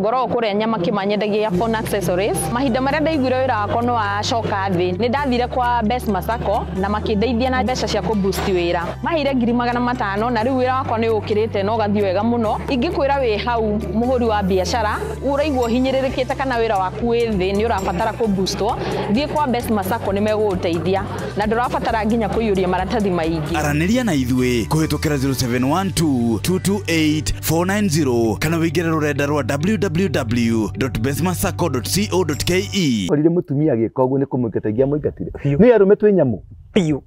ngoro kuria nyama kimanyendagia phone accessories mahinda maria ndaiguire wira wakwa no acoka thi ni ndathire kwa Best Masako na makindeithia na mbeca cia ku boost wira mahire 500 na riu wira wakwa ni ukirite no gathi wega muno ingikwira wi hau muhuri wa biashara uraigwo hinyiririkite kana wira waku wi thi ni urabatara ku boostwo thie kwa Best Masako ni meguteithia na ndurabatara nginya kuyuria maratathi maingi araniria na ithwe kuhitukira 0712 228 490 kana wigire rurenda rwa www.bestmasako.co.ke orire mutumia gikogu ni kumuketagia muigatire ni arume twi nyamu piu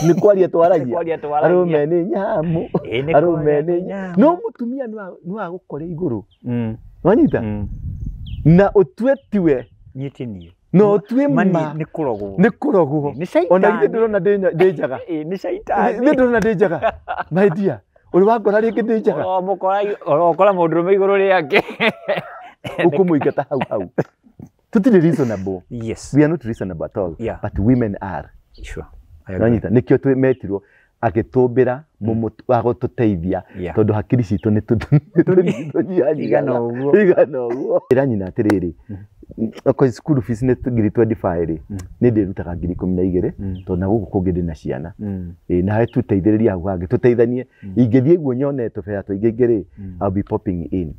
ni kwaria twaragia arume ni nyamu arume ni no mutumia no agukore iguru wanyita na utwetiwe nyitini no twi ma ni kurogwo ona githe ndona ndejaga ni shaitani ni ndona ndejaga my dear uri wakora ringi ndejaga okora mundurume iguru riake ukumuigata hau tutire reasonable. Yes, we are not reasonable at all, but women are. Sure, nanyita nikio twemetirwo agitumbira agotuteithia tondu hakiri citu ni igana uguo iranyina atiriri ko school fees ni 25 ni ndirutaga 12 tondu na guku kungi ndina ciana na he tuteithiriria hau hangi tuteithanie ingithie guo nyone tubea tuingiri I'll be popping in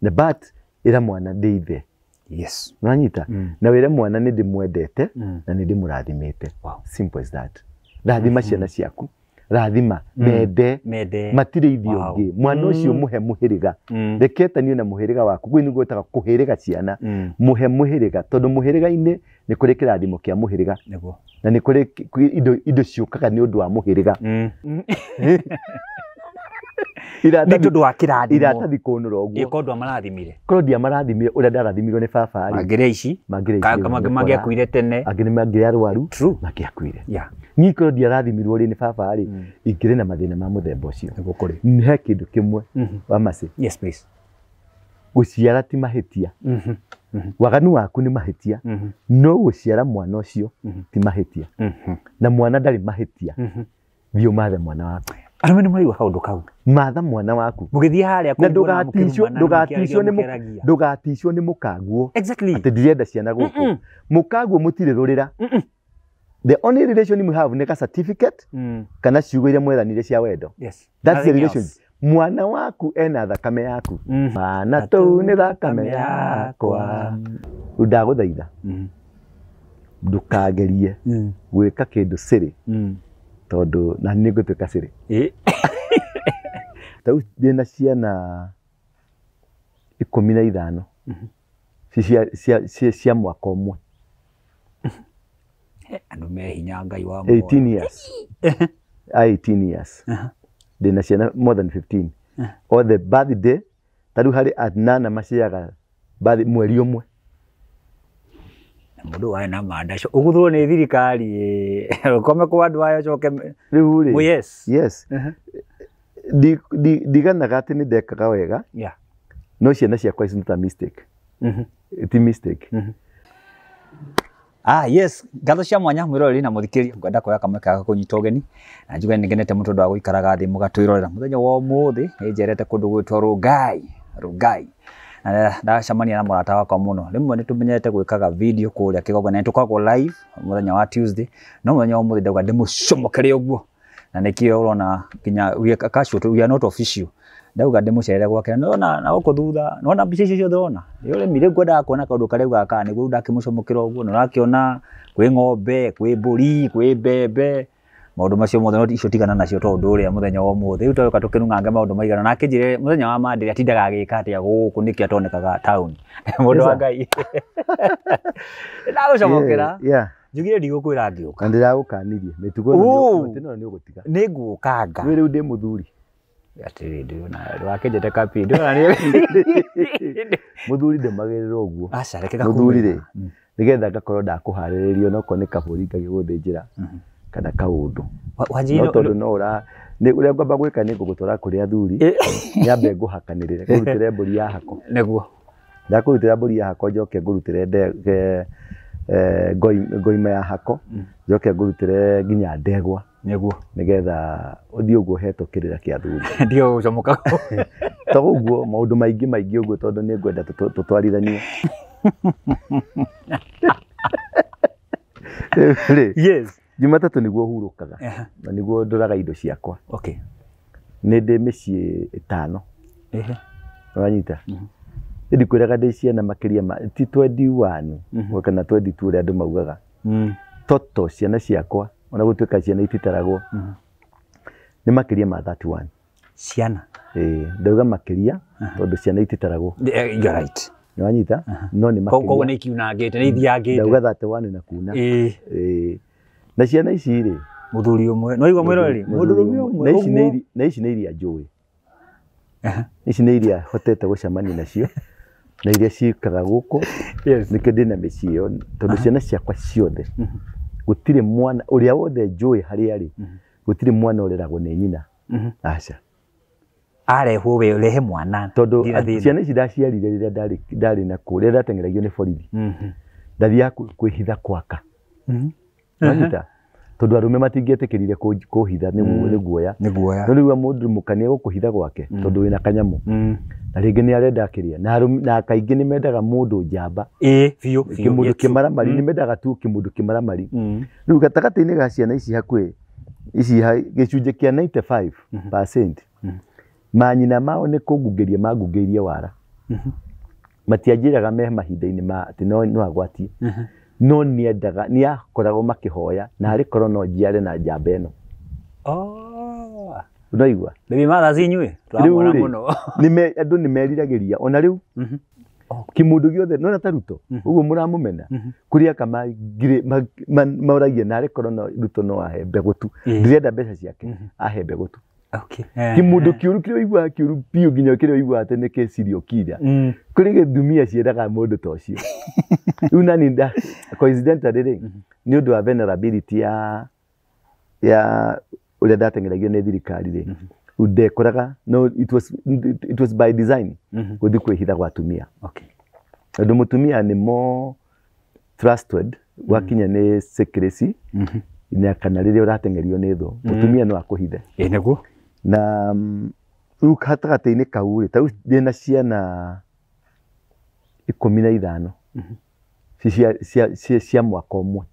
na but ira mwana ndeithe. Yes, nanyita na wire mwana ni ndimwendete na ni ndimurathimite. Simple as that. Rathima ciana ciaku, rathima mende matire ithio ngi mwana ucio muhe muhiriga reketani na muhiriga waku gwi niguo taga kuhiriga ciana muhe muhiriga tondu muhiriga-ini ni kuri kirathimo kia muhiriga na ni kuri indo ciukaga ni undu wa muhiriga ni tundu wa kirathimo iratathi kunura uguo ikondu amarathimire Claudia marathimire uria ndarathimirwo ni baba ari magire ici magiakuire tene agini magire arwaru magiakuire ni Claudia arathimirwo ri ni baba ari ingire na mathina ma muthemba ucio ni he kindu kimwe wa mase. Yes please. Guciara ti mahitia waganu waku ni mahitia no guciara mwana ucio ti mahitia na mwana ndari mahitia bio mathe mwana waku arume ni mwaigua kaundu kau matha mwana waku mugithie haria na ndugatishwo ni mukaguo ati ndirenda ciana guku mukaguo mutire rurira the only relation you have neka certificate kana ciugo iria mwethanire cia wendo. That's the relation. Mwana waku ena thakame yaku mwana tou ni thakame yakwa ndaguthaitha ndukagerie gwika kindu siri tondu na ni ngutuika siri tau ndina ciana 15 cia mwaka umwe andu me hinya ngai wa 18 years 18 years ndina ciana more than 15 or the birthday tadu hari adnana maciaga mweri umwe mundu wa na mandasho uguthwo ni thirikari ukome kwa andu ayo coke riu yes diganaga ati ni ndekaga wega no ciana ciakwa is not a mistake it's a mistake. Yes, ngatho cia mwanya mwiroreri na muthikiri ngwenda koya kamwe kaga kunyita ugeni na njuga ningenete mutundu wa guikaraga thi mugatwirorera muthenya wa umuthi njerete kundu gwitwa Rugai na ndacamania na murata wakwa muno rimwe nitumenyete gwikaga video kuria kigogona tukoragwo live muthenya wa Tuesday no muthenya wa umuthi ndauga ndimucomokere uguo na nikio urona kinya we are not official ndauga ndimucerere gwake na uko thutha nona mbica icio thona yule mire ngwenda kuona kaundu kare gaka niguo ndakimucomokera uguo no rakiona kwi ng'ombe kwi mburi kwi mbembe maundu macio mothe no icio tigana nacio tondu uria muthenya wa umuthi riu toka tukinungange maundu maigana na kinjire muthenya wa Monday atindaga agika atia guku niki atonekaga town mundu wa ngai ndagucomokera njugire ndigukwira ngiuka ndiragukanirie mitugo no ni ugutiga ningukanga riu ndi muthuri atiri ndio na wakenjete kapi ndio na muthuri ndemagirira uguo aca rekega muthuri ri nigetha ngakorwo ndakuhariririo no ko ni kaburi ngagiguthinjira kana kaundu wajino tondu no ura ni uria ngamba gwika ni ngugutwara kuri athuri nyambe nguhakanirire ngurutire mburi ya hako niguo ndakurutira mburi ya hako njoke ngurutire ngoima ya hako njoke ngurutire nginya ndegwa niguo nigetha uthio guo hetukirira kia athuri ndio ucomoka Toguo maundu maingĩ uguo tondu nĩ ngwenda tutwarithanie. Yes. Jumatatu niguo hurukaga. Na niguo ndoraga indo ciakwa. Okay. Nĩ ndĩ mĩciĩ 5. Wanyita. Ndi kwiraga ndĩ ciana makiria ma ti 21 kana 22 ũrĩa andũ maugaga. Toto ciana ciakwa ona gũtuĩka ciana ititaragwo. Nĩ makiria ma 31. Ciana. Ndauga makiria tondu ciana ititaragwo. You're right. Wanyita? No nĩ makiria. Koguo nĩ kiunangĩte nĩ ithiangĩte. Ndauga 31 na kuna. Na ciana ici rĩ muthuri umwe no igwa mwirori muthuri umwe na ici nĩ iria njũĩ. Ici nĩ iria hotete gũcemania nacio na iria ciikaga gũkũ. Nĩkĩo ndĩ na mĩciĩ ĩyo tondu ciana ciakwa ciothe gũtirĩ mwana ũrĩa wothe njũĩ harĩa arĩ gũtirĩ mwana ũreragwo nĩ nyina. Aca arehwo we urehe mwana tondu ciana ici ndaciarire rĩrĩa ndarĩ na kũrĩa ndateng'eragio nĩ borithi. Ndathiaga kwĩhitha kwaka. Wanyita tondu arume matingĩetĩkĩrire kũhitha nĩ guoya. No rĩu mũndũ mũkania gũkũhitha gwake tondu wĩna kanyamu. Na rĩngĩ nĩ arenda akĩrĩa na kaingĩ nĩ mendaga mũndũ njamba. Biũ mũndũ kĩmaramari nĩ mendaga tu mũndũ kĩmaramari. Rĩu gatagatĩ-inĩ ga ciana ici hakuhĩ ici gĩcunjĩ kĩa 95% manyina mao nĩ kũngungĩria mangungĩirie wara. Matianjĩraga me mahinda-inĩ ma atĩ no agwatie. No nĩendaga nĩakoragwo makĩhoya na harĩ korwo no njiare na njamba ĩno. Unaigua? Baby mothers inyuĩ turamwona mũno. Andũ nĩ meriragĩria ona rĩu kĩmũndũ gĩothe no ta Ruto ũguo mũramũmena kũrĩa kama maũragia na harĩ korwo no Ruto no ahe mbegũ tu. Ndirenda mbeca ciake ahe mbegũ tu. Kĩmũndũ kĩũru kĩrĩa ũiguaga kĩũru biũ nginya kĩrĩa ũiguaga atĩ nĩ kĩcirio kira. Kũrĩ gĩthumia ciendaga mũndũ ta ũcio. Rĩu nani coincidentally rĩ nĩ ũndũ wa vulnerability ya ũrĩa ndateng'eragio nĩ thirikari rĩ ndekoraga no it was by design gũthiĩ kwĩhitha gwa atumia. Tondũ mũtumia nĩ more trusted gwakinya nĩ secrecy na kana rĩrĩa ũrateng'erio nĩ thũ mũtumia no akũhithe. Nĩguo. Na rĩu gatagatĩ-inĩ kau rĩ ta rĩu ndĩna ciana 15 cia mwaka ũmwe.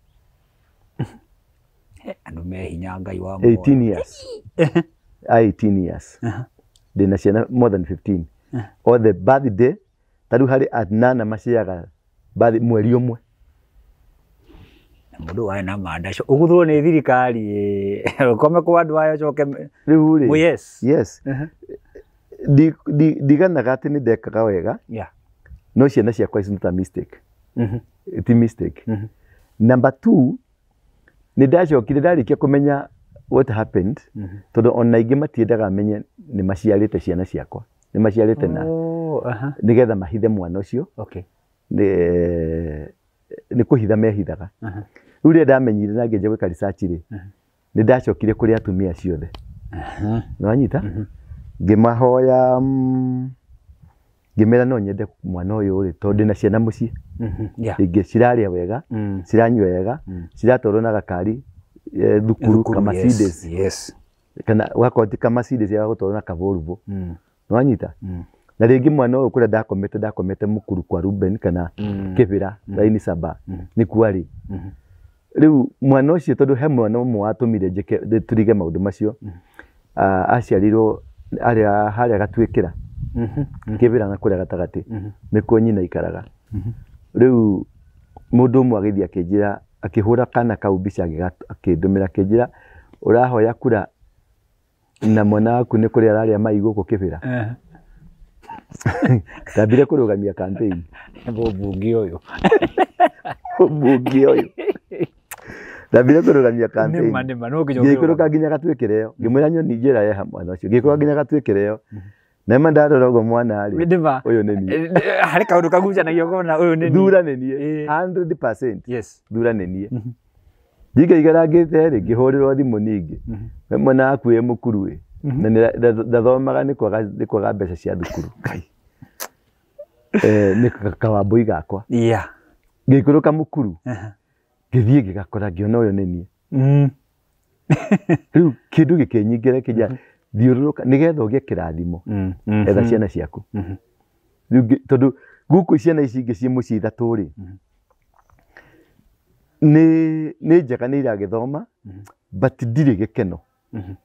Andũ me hinya Ngai wa 18 years. 18 years. Ndĩna ciana more than 15. All the birthday ta rĩu harĩ anana maciaga mweri ũmwe. Mũndũ wae na mandaco ũguthwo nĩ thirikari ũkome kwa andũ aya coke rĩu rĩ. Yes. Ndiganaga atĩ nĩ ndekaga wega. No ciana ciakwa is not a mistake. It's a mistake. Number 2 nĩ ndacokire ndarĩkia kũmenya what happened tondu ona ingĩ matiendaga amenye nĩ maciarĩte ciana ciakwa nĩ maciarĩte na nĩgetha mahithe mwana ũcio. Nĩ kũhitha mehithaga. Rĩu rĩrĩa ndamenyire na ngĩnja gwĩka research rĩ nĩ ndacokire kũrĩ atumia ciothe. Nĩwanyita ngĩmahoya ngĩmera no nyende mwana ũyũ rĩ tondũ ndĩna ciana mũciĩ. Ingĩ cirarĩa wega ciranyua wega ciratwarwo na gakari thukuru ka Mercedes. Kana wakoti ka Mercedes ya gũtwarwo na ka Volvo. Nĩwanyita na rĩngĩ mwana ũyũ kũrĩa ndakomete mũkuru kwa Ruben kana Kĩbĩra raini saba nĩ kuarĩ. Rĩu mwana ũcio tondũ he mwana ũmwe watũmire njĩke turige maũndũ macio aciarirwo harĩa Gatuĩkĩra Kĩbĩra na kũrĩa gatagatĩ nĩkuo nyina ikaraga. Rĩu mũndũ ũmwe agĩthiĩ akĩnjĩra akĩhũra kana kau mbica akĩndũmĩra akĩnjĩra ũrahoya kura na mwana waku nĩ kũrĩa ararĩa mai gũkũ Kĩbĩra. Ndambire kũrũgamia campaign. Mbunge ũyũ. Ndambire kũrũgamia campaign. Ngĩikũrũka nginya Gatuĩkĩra ĩyo ngĩmwĩra nyoni njĩra yeha mwana ũcio ngĩikũrũka nginya Gatuĩkĩra ĩyo na ma ndarora ũguo mwana rĩ ũyũ nĩ niĩ. Harĩ kaũndũ kagucanagio kona ũyũ nĩ niĩ. Thura nĩ niĩ 100%. Thura nĩ niĩ. Ndingĩigarangĩte rĩ ngĩhũrĩrwo thimũ ningĩ mwana waku wĩ mũkuru ĩ na ndathomaga nĩ kwaga mbeca cia thukuru. Nĩ Kawambũi gakwa. Ngĩikũrũka mũkuru ngĩthiĩ ngĩgakora ngĩona ũyũ nĩ niĩ. Rĩu kĩndũ gĩkĩnyingĩra kĩnja thiũrũrũka nigetha ũgĩe kĩrathimo etha ciana ciaku tondũ gũkũ ciana ici ingĩ ciĩ mũciĩ ithatũ rĩ nĩ njega nĩ iragĩthoma but ndirĩ gĩkeno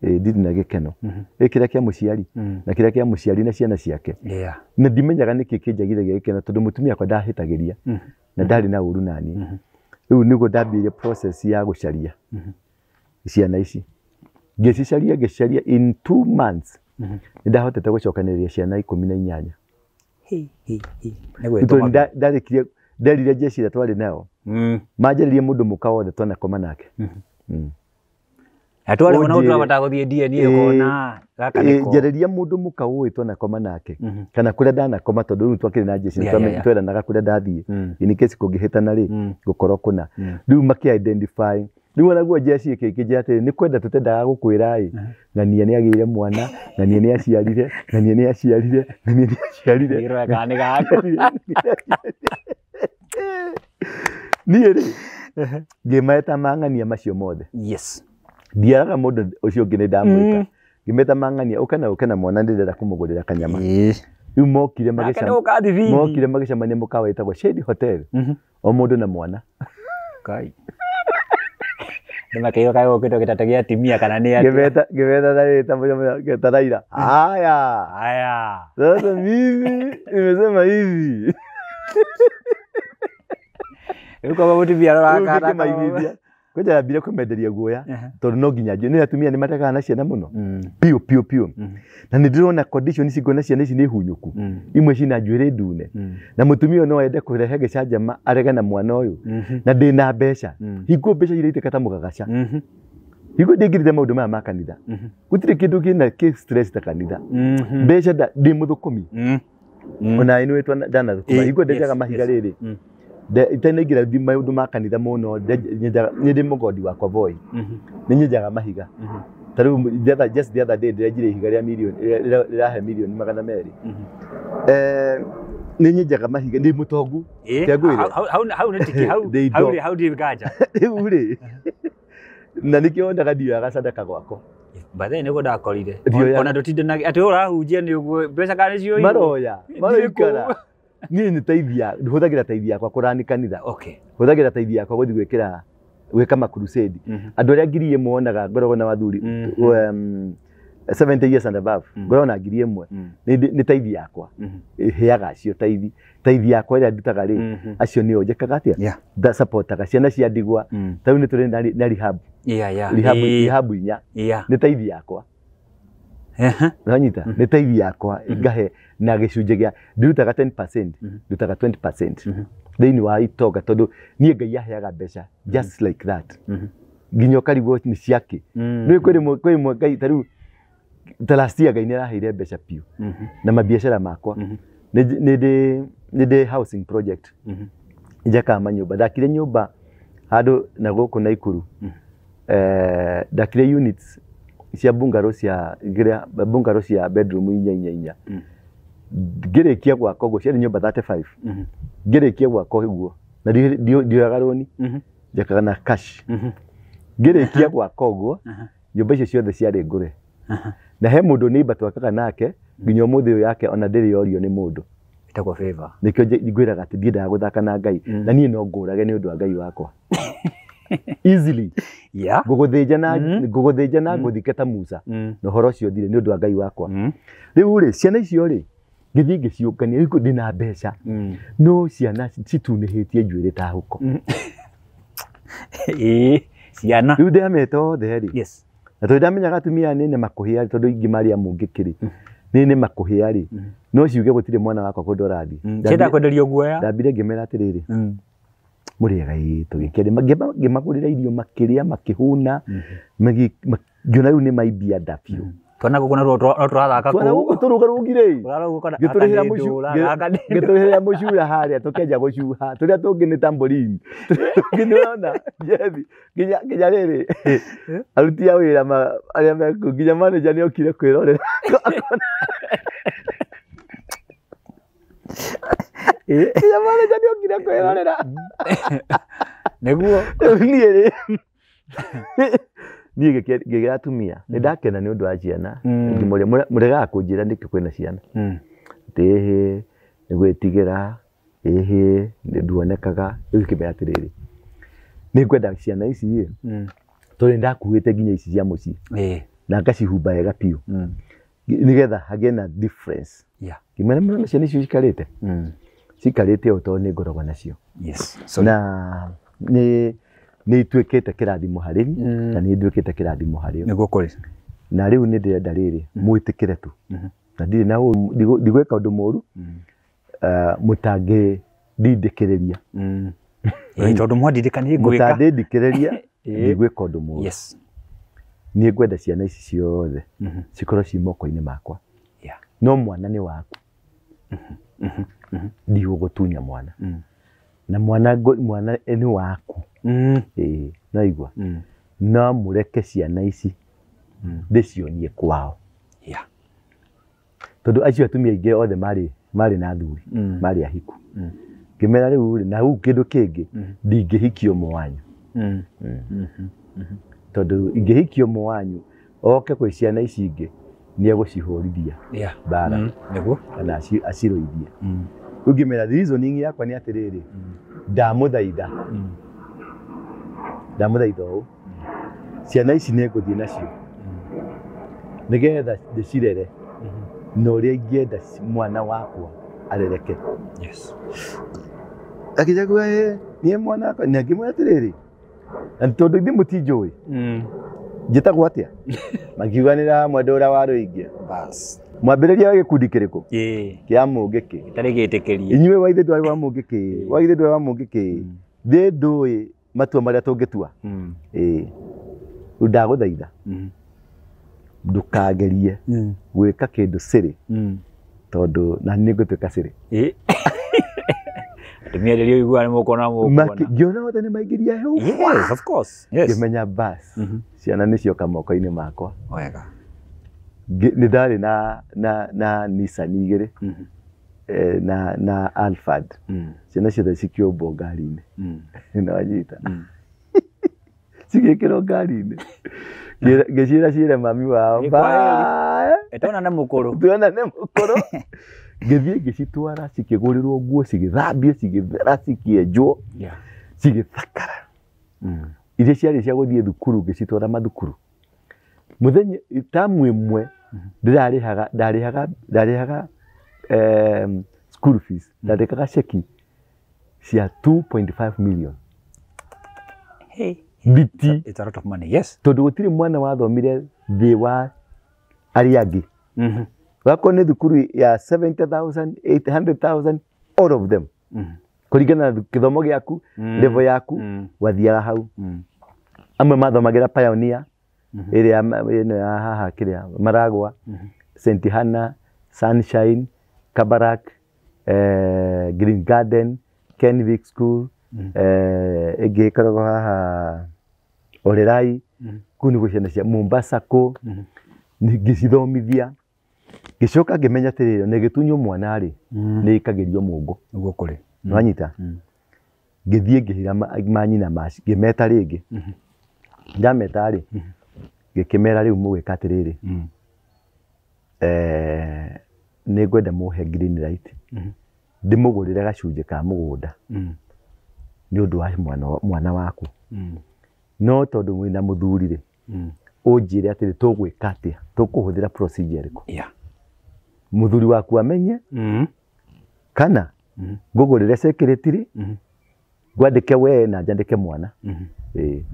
ndirĩ na gĩkeno kĩrĩa kĩa mũciari na kĩrĩa kĩa mũciari na ciana ciake na ndimenyaga nĩkĩ kĩnjagĩragia gĩkeno tondũ mũtumia wakwa ndahĩtagĩria na ndarĩ na ũru naniĩ rĩu nĩguo ndambĩrĩirie process ya gũcaria ciana ici ngĩcicaria in 2 months nĩ ndahotete gũcokanĩrĩria ciana 18 nderire jeshi ĩrĩa twarĩ nayo manjaririe mũndũ mũka wothe twanakoma nake atwale ona ũndũ abata gũthiĩ DNA ũkona gaka nĩko njereria mũndũ mũka ũĩ twanakoma nake kana kũrĩa ndanakoma tondũ rĩu twakĩrĩ na jeshi twendanaga kũrĩa ndathiĩ in case kũngĩhĩtana rĩ gũkorwo kũna rĩu makĩ identify rĩu onaguo jeshi ĩkĩnjĩra atĩrĩ nĩ kwenda tũtendaga gũkwĩra ĩ ng'ania nĩ agĩire mwana ng'ania nĩ aciarire ng'ania nĩ aciarire ng'ania nĩ aciarire gĩroga nĩ gaka niĩ rĩ ngĩmeta mang'ania macio mothe ndiaraga mũndũ ũcio ũngĩ nĩ ndamwĩta ngĩmeta mang'ania ũka na mwana ndĩrenda kũmũgũrĩra kanyama rĩu mokire magĩcemania mũkawa wĩtagwo Shady Hotel o mũndũ na mwana Nĩmakĩiga kaĩ gũkĩtwo gĩtata gĩa timia kana nĩ atĩa ngĩmeta Taraira haya sasa mimi nimesema hivi yuko babuti arora maithia kwenda ndambire kũmenderia guoya tondũ no nginya nĩ atumia nĩ matekaga na ciana mũno piu na nĩ ndĩrona condition ici ngona ciana ici nĩ hunyũku imwe cina njuĩrĩ ndune na mũtumia no ende kũrehe gĩcanjama arege na mwana ũyũ na ndĩna mbeca hingo mbeca iria itĩkata mũgagaca hingo ndĩngĩrĩte maũndũ maya ma kanitha gũtirĩ kĩndũ kĩna stress ta kanitha mbeca ndĩ mũthũkũmi ona ĩno wĩtwa ndanathũkũma hingo ndenjaga mahiga rĩrĩ itainaingĩra maũndũ ma kanitha mũno nĩ ndĩ mũgodi wakwa voi nĩ nyenjaga mahiga tarĩu just the other day ndĩrenjire ihiga rĩa milioni rĩrahe milioni 200 nĩ nyenjaga mahiga ndĩ mũtongu hau nĩ tiki hau ndĩ nganja rĩu rĩ na nĩkĩo wonaga ndioyaga sadaka gwako bathe nĩguo ndakorire ona ndũtindanagia atĩ ũrahunjia nĩ ũguo mbeca kana nĩ cioĩ maroikara niĩ nĩ teithia hũthagĩra teithia yakwa kũrani kanitha hũthagĩra teithia yakwa gũthiĩ gwĩka makurusedi andũ arĩa 1,000 monaga ngoragwo na wathuri 70 years and above ngoragwo na 1,000 nĩ teithia yakwa heaga acio teithia yakwa ĩrĩa ndutaga rĩ acio nĩo njĩkaga atĩa supportaga ciana cia ndigwa tarĩu nĩ tũrĩ na rehab 4 nĩ teithia yakwa Nanyita nĩ teithia yakwa ngahe na gĩcunjĩ gĩa ndutaga 10% ndutaga 20% thĩinĩ wa itonga tondũ niĩ Ngai aheaga mbeca just like that nginya ũkarigwo nĩ ciake nĩ kwĩ mwe Ngai tarĩu ta last year Ngai nĩ araheire mbeca piũ na mabiacara makwa nĩ ndĩ housing project njakaga manyũmba ndakire nyũmba handũ na gũkũ Naikuru ndakire units cia bungalow cia bedroom 4 ngĩrĩkia gwaka ũguo ciarĩ nyũmba 35 ngĩrĩkia gwaka ũguo na ndioyaga roni njakaga na cash ngĩrĩkia gwaka ũguo nyũmba icio ciothe ciarĩ ngũre na he mũndũ neighbor twakaga nake nginya ũmũthĩ ũyũ yake ona ndĩrĩ yorio nĩ mũndũ ĩtagwo favor nĩkĩo ngwĩraga atĩ ndiendaga gũthaka na Ngai na niĩ no ngũrage nĩ ũndũ wa Ngai wakwa easily ngũgũthĩnja na ngũthike ta Musa na ũhoro ũcio thire nĩ ũndũ wa Ngai wakwa rĩu rĩ ciana icio rĩ ngĩthiĩ ngĩciũngania rĩu ndĩna mbeca no ciana citunĩhĩtie njuĩrĩ ta huko ciana rĩu ndĩameta othe rĩ na tondũ ndamenyaga atumia nĩ makũhĩa tondũ ingĩ marĩa mũngĩkĩrĩ nĩ makũhĩa rĩ no ciuge gũtirĩ mwana wakwa kũndũ rathi cienda kwenderio guoya ndambire ngĩmera atĩrĩrĩ mũrĩega tũgĩkĩrĩ ngĩmagũrĩra irio makĩrĩa makĩhũna ngĩona rĩu nĩ maimbia nda biũ twana gũkũ no tũrathaka kũu tũrũgarũgire ngĩtũrĩhĩra mũcura harĩa tũkenja gũcuha tũrĩa tũngĩ nĩ tamborini nĩwona jethi nginya rĩrĩ aruti a wĩra arĩa mekũ nginya manager nĩ okire kwĩrorera nginya manager nĩ okire kwĩrorera nĩguo niĩ rĩ niĩ ngĩgĩa atumia nĩ ndakena nĩ ũndũ wa ciana mũregaga kũnjĩra nĩkĩ kwĩna ciana ĩhĩ nĩ gwĩtigĩra ĩhĩ nduonekaga rĩu kĩmenya atĩrĩrĩ nĩ ngwenda ciana ici tondũ ndakuĩte nginya ici cia mũciĩ na ngacihumba wega biũ nigetha hagĩe na difference kĩmenya mũno ciana icio cikarĩte o tondũ nĩ ngoragwo nacio na nĩ ituĩkĩte kĩrathimo harĩ niĩ na nĩ nduĩkĩte kĩrathimo harĩ nĩguo kũrĩ na rĩu nĩ ndĩrenda rĩrĩ mwĩtĩkĩre tu na ndirĩ na ndigwĩka ũndũ mũru mũtangĩndindĩkĩrĩria tondũ mwandindĩkanĩria ngwĩka mũtangĩndindĩkĩrĩria ndigwĩka ũndũ mũru niĩ ngwenda ciana ici ciothe cikorwo ci moko-inĩ makwa no mwana nĩ waku ndigũgũtunya mwana na mwana nĩ waku naigua no mũreke ciana ici ndĩcionie kwao tondũ acio atumia aingĩ othe marĩ na athuri marĩ ahiku ngĩmera rĩu na rĩu kĩndũ kĩngĩ ndingĩhikia ũmwe wanyu tondũ ingĩhikia ũmwe wanyu oke kwĩ ciana ici ingĩ nĩ egũcihũrithia mbara kana acirũithie rĩu ngĩmera reasoning yakwa nĩ atĩrĩrĩ ndamũthaitha ũũ ciana ici nĩ ngũthiĩ nacio nĩgetha ndĩcirere na ũrĩa ingĩenda mwana wakwa arereke akĩnjagua niĩ mwana wakwa na ngĩmwĩra atĩrĩrĩ na tondũ ithuĩ mũtinjũĩ njĩtagwo atĩa makiuganĩra mwendwa ũrĩa wa Rũingĩ mwambĩrĩria wa gĩkundi kĩrĩkũ kĩa Mũngĩkĩ gĩtarĩ gĩtĩkĩrie inyuĩ wa ithuĩ ndwarĩ wa Mũngĩkĩ wa ithuĩ ndwarĩ wa Mũngĩkĩ thĩ ndũĩ matua marĩa tũngĩtua ndagũthaitha ndũkagerie gwĩka kĩndũ sĩrĩ tondũ na nĩ ngũtuĩka sĩrĩ atumia rĩrĩa ũiguaga nĩ mũkona ngĩona othe nĩ maingĩria hehu ngĩmenya bas ciana nĩcioka moko-inĩ makwa nĩ ndarĩ na Nissan igĩrĩ na Alphard ciana ciothe cikĩũmbwo ngari-inĩ nĩwanyita cigĩkĩrwo ngari-inĩ ngĩciĩra ciĩre mami wao tuonane mũkũrũ ngĩthiĩ ngĩcitwara cikĩgũrĩrwo nguo cigĩthambio cigĩthera cikĩenjwo cigĩthakara iria ciarĩ cia gũthiĩ thukuru ngĩcitwara mathukuru mũthenya tamu ĩmwe ndarĩhaga school fees ndandĩkaga ceki cia 2.5 million biti it's a lot of money tondũ gũtirĩ mwana wathomire thĩ wa arĩa angĩ wako nĩ thukuru ya 70,000 800,000 all of them kũringana na gĩthomo gĩaku level yaku wathiaga hau amwe mathomagĩra Pioneer ĩrĩa ya haha kĩrĩa Maragwa St Hannah Sunshine Kabarak Green Garden Kenwick School ĩngĩ ĩkoragwo haha Olerai kũu nĩguo ciana cia Mombasa kũ ngĩcithomithia ngĩcoka ngĩmenya atĩrĩrĩ nĩ gĩtunywo mwana rĩ nĩ ikagĩrio mũngo nĩguo kũrĩ nwanyita ngĩthiĩ ngĩhira manyina maci ngĩmeta rĩngĩ ndameta rĩ ngĩkĩmera rĩu mũgwĩka atĩrĩrĩ nĩ ngwenda mũhe green light ndĩmũgũrĩre gacunjĩ ka mũgũnda nĩ ũndũ wa mwana waku no tondũ mwĩna mũthuri rĩ ũnjĩre atĩrĩ tũgwĩka atĩa tũkũhũthĩra procedure ĩrĩkũ mũthuri waku amenye kana ngũgũrĩre secretary ngwandĩke we na nyandĩke mwana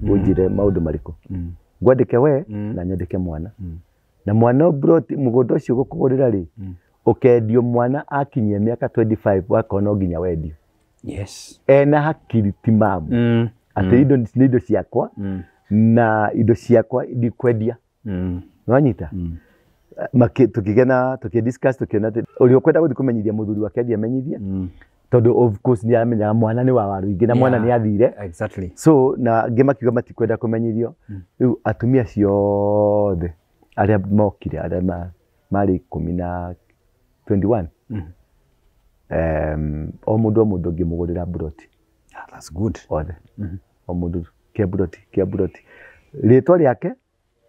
ũnjĩre maũndũ marĩkũ ngwandĩke we na nyandĩke mwana na mwana mũgũnda ũcio gũkũgũrĩra rĩ ũkendio mwana akinyia mĩaka 25 wakona no nginya wendio ena hakiri timamu atĩ indo nĩ indo ciakwa na indo ciakwa ndikwendia nwanyita tukigena tukidiscuss tukiona ũrĩa ũkwenda gũthiĩ kũmenyithia mũthuri wake athiĩ amenyithie tondũ of course nĩ amenyaga mwana nĩ wa Waruingĩ na mwana nĩ athire so na ngĩmakiuga matikwenda kũmenyithio rĩu atumia ciothe arĩa mokire arĩa marĩ 21 o mũndũ ngĩmũgũrĩra buroti that's good othe o mũndũ kia buroti rĩtwa rĩake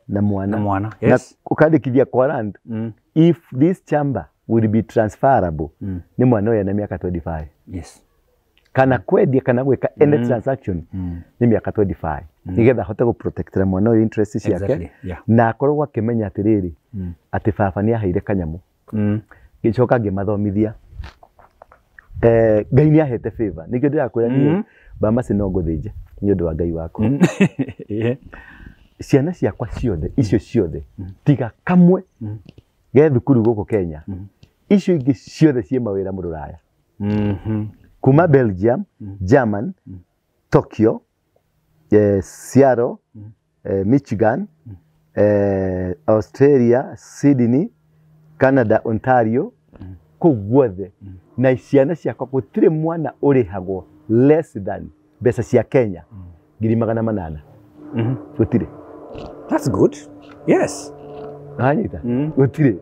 na mwana. Yes. Na ukandikithia kwa land. If this chamber will be transferable, ni mwana uyu na miaka 25. Yes. Kana kwendia kana gwika any transaction ni miaka 25. Nigetha hote go protect mwana uyu interest ciake. Exactly. Yeah. Na akorwo akimenya atiriri ati baba ni aheire kanyamu. Gicoka ngimathomithia. Ngai ni ahete favor. Nikio ndirakwira ni bama sinogo thije. Ni undu wa Ngai wako. Ciana ciakwa ciothe icio ciothe tiga kamwe ge thukuru guku Kenya. Icio ingi ciothe cie mawira mururaya. Kuma Belgium, German, Tokyo, Seattle, Michigan, Australia, Sydney, Canada, Ontario, kuu guothe. Na ciana ciakwa gutire mwana urihagwo less than mbeca cia Kenya 800. Gutire. That's good. Yes. Anyita. Gutire.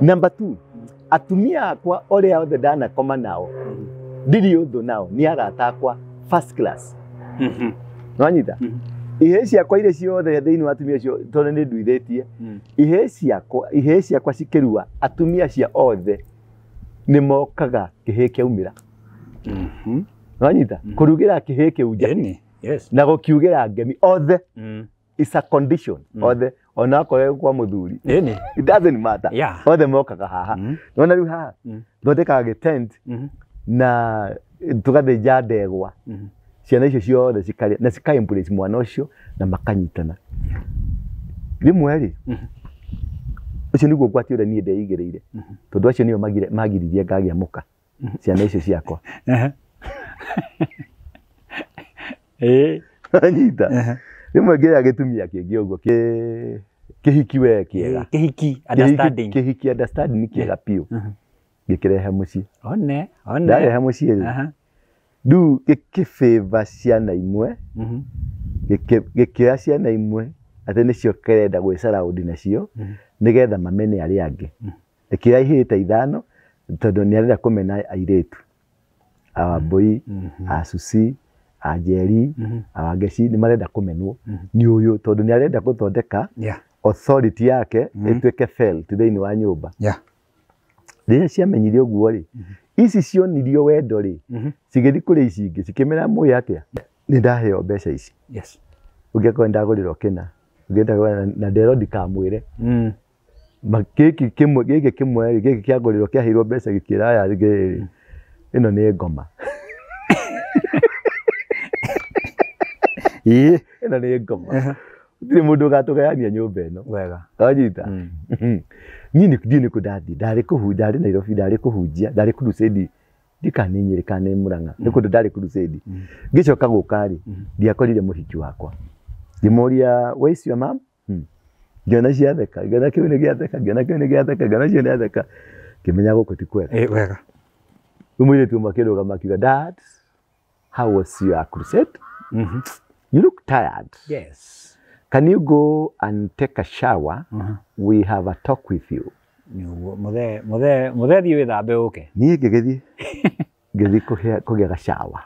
Number 2, atumia akwa oria othe dana koma nao. Ndiri uthu nao ni arata akwa first class. Anyita. Ihe ciakwa ire ciothe thiini wa atumia cio tondu ni nduithetie. Ihe ciakwa cikirua atumia cia othe ni mokaga kihe kiaumira. Anyita. Kurugira kihe kiuja. Yes. Na gukiugira ngemi othe. It's a condition. Othe ona ko kwa muthuri. It doesn't matter. Yeah. Othe mokaga haha. Nona riu haha. Thondekaga tent na tugathĩnja ndegwa. Ciana icio ciothe cikarĩa na cika embrace mwana ũcio na makanyitana. Rimwe ri. Ucio niguo gwati ũrĩa niĩ ndeigĩrĩire. Tondũ acio nĩo magiririe ngagĩa mũka. Ciana icio ciakwa. Anyita. Rimwe ngira gitumia kĩngĩ ũguo kĩhiki we kĩega. Kĩhiki understanding. Kĩhiki understanding ni kĩega piu. Gĩkĩrehe mũciĩ. One. Ndarehe mũciĩ rĩ. Du gĩkĩfavor ciana imwe. Gĩkĩoya ciana imwe atĩ nĩcio kĩrenda gwĩcaraũndi nacio nĩgetha mamene arĩa angĩ. Gĩkĩoya ihĩta ithano tondũ nĩarenda kũmena airĩtu. Awambui, Asuci, Ajeri, Awangeci ni marenda kumenwo ni uyu tondu ni arenda guthondeka authority yake ituike felt thiini wa nyumba. Rĩrĩa ciamenyire ũguo rĩ, ici cionirio wendo rĩ, cigethi kũrĩ ici ingĩ cikimera muya atia ni ndaheo mbeca ici. Yes. Ũngĩkorwo ndagũrĩrwo kĩna, ũngĩenda na ndero ndikamwĩre. Gĩkĩ kĩmwe gĩkĩ kĩagũrĩrwo kĩaheirwo mbeca gĩkĩra aya ĩno nĩ ngoma. Ĩno nĩ ngoma. Ndire mundu gatugayania nyumba ĩno. Wega. Anyita. Nini ndiye kudathi. Ndari kuhunja ari Nairobi, ndari kuhunjia, ndari crusade. Ndikane Nyeri kana Murang'a. Nĩ kũndũ ndari crusade. Ngicoka gũkari, ndiakorire mũhiki wakwa. Ngĩmoria, "Where is your mom?" Ngiona ciatheka, ngiona kĩu nĩ gĩatheka, ngiona kĩu nĩ gĩatheka, ngiona cio nĩ atheka. Ngĩmenya gũkũ ti kwega. Wega. Mũirĩtu makĩrũgama akiuga, "Dad, how was your crusade? You look tired. Yes. Can you go and take a shower? We have a talk with you." Muthe thiĩ wĩthambe ũke. Niĩ ngĩgĩthiĩ kũgĩa gacawa.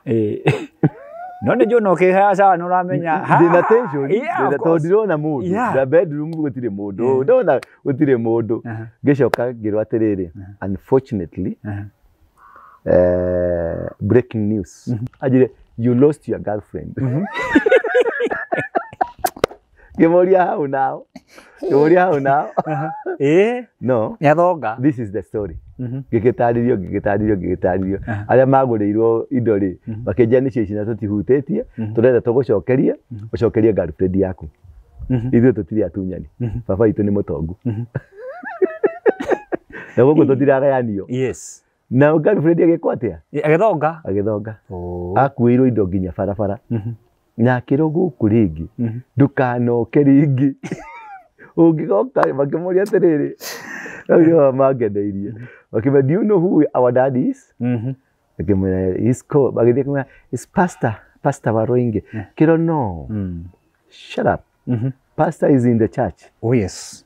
No nĩ njũna ũkĩhea cawa nĩ ũramenya. Ndĩna tension, tondũ ndirona mũndũ. The bedroom gũtirĩ mũndũ. Ndona gũtirĩ mũndũ. Ngĩcoka ngĩrwo atĩrĩrĩ, unfortunately, breaking news. Ajire, you lost your girlfriend. Ngĩmoria hau nao. No. Nĩathonga. This is the story. Gĩgĩtarĩrio. Arĩa magũrĩirwo indo rĩ, makĩnjia nĩcio ici na tũtihutĩtie, tũrenda tũgũcokerie, ũcokerie girlfriend yaku. Ithuĩ tũtirĩ atunyani. Baba witũ nĩ mũtongu. Na gũkũ tũtiragayanio. Yes. Na girlfriend agĩkwo atĩa? Agĩthonga. Akuĩirwo indo nginya barabara. Na akĩrwo gũkũ rĩngĩ ndukanoke rĩngĩ. Ũngĩgoka makĩmoria atĩrĩrĩ, ndio magendeire. Wakĩmenya, "Do you know who our dad is?" Akĩmenya, "He's called." Bagĩthĩ akĩmenya, "It's Pastor Waroinge." Kĩrwo, "No. Shut up. Pastor is in the church." Oh yes.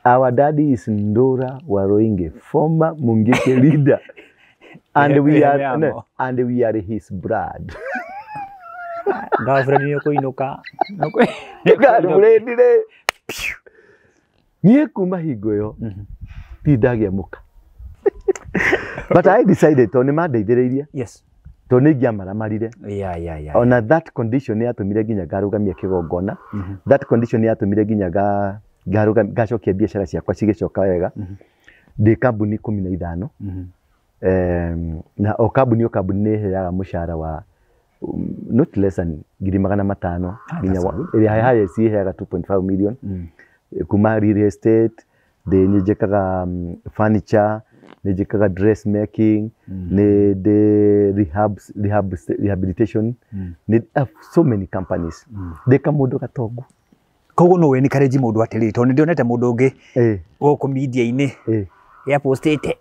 Our daddy is Ndora Waroinge, former Mungiki leader. And we are his blood. girlfriend ni kuinuka ngarurendire nie kuma hingo yo ti ndagiamuka but I decided to ni mandeithĩrĩirie yes to nĩ ngiamaramarire yeah ona that condition nĩ yatũmire nginya ngarugamia kĩgongona that condition nĩ yatũmire nginya ngacokia biacara ciakwa cigĩcoka wega ndĩ kambuni 15 na o kambuni nĩ ĩheaga mũcara wa not less than 500,000 nginya ĩrĩa highest ĩheaga 2.5 million kuma real estate nĩ njĩkaga furniture nĩ njĩkaga dressmaking nĩ rehabilitation nĩ so many companies ndĩka mũndũ gatongu koguo no we encourage mũndũ atĩrĩ tondũ ndionete mũndũ ũngĩ gũkũ media-inĩ ya postĩte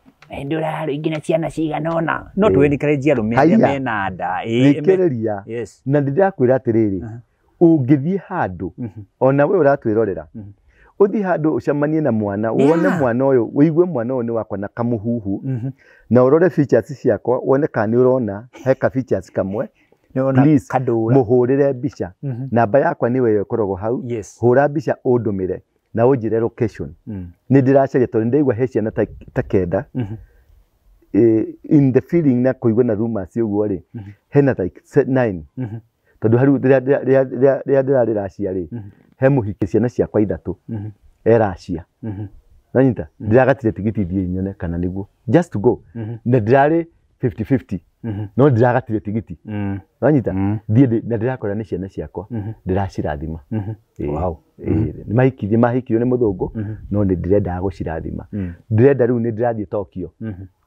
ndio raro ingine ciana cigana ona no tu encourage arũme arĩa mena nda thikĩrĩria na ndĩrakwĩra atĩrĩrĩ ũngĩthiĩ handũ ona we ũratwĩrorera uthi handu ucemanie na mwana wone mwana uyu wigue mwana uyu ni wakwa na kamuhuhu na urore features ciakwa wone kana ni urona heka features kamwe please muhurire mbica namba yakwa ni wewe korogwo hau hura mbica undumire na unjire location ni ndiracaria tondu ndaigua he ciana ta kenda in the feeling na kuigua na rumors uguo ri hena like 9 tondu haru ria ndirariracia ri he muhiki ciana ciakwa 3 eracia nanyita ndiragatire tigiti thie nyone kana niguo just to go na ndirari 50-50 no ndiragatire tigiti nanyita thie na ndirakora ni ciana ciakwa ndiracirathima wow ni mahikirio ni muthungu no ni ndirenda gucirathima ndirenda riu ni ndirathie Tokyo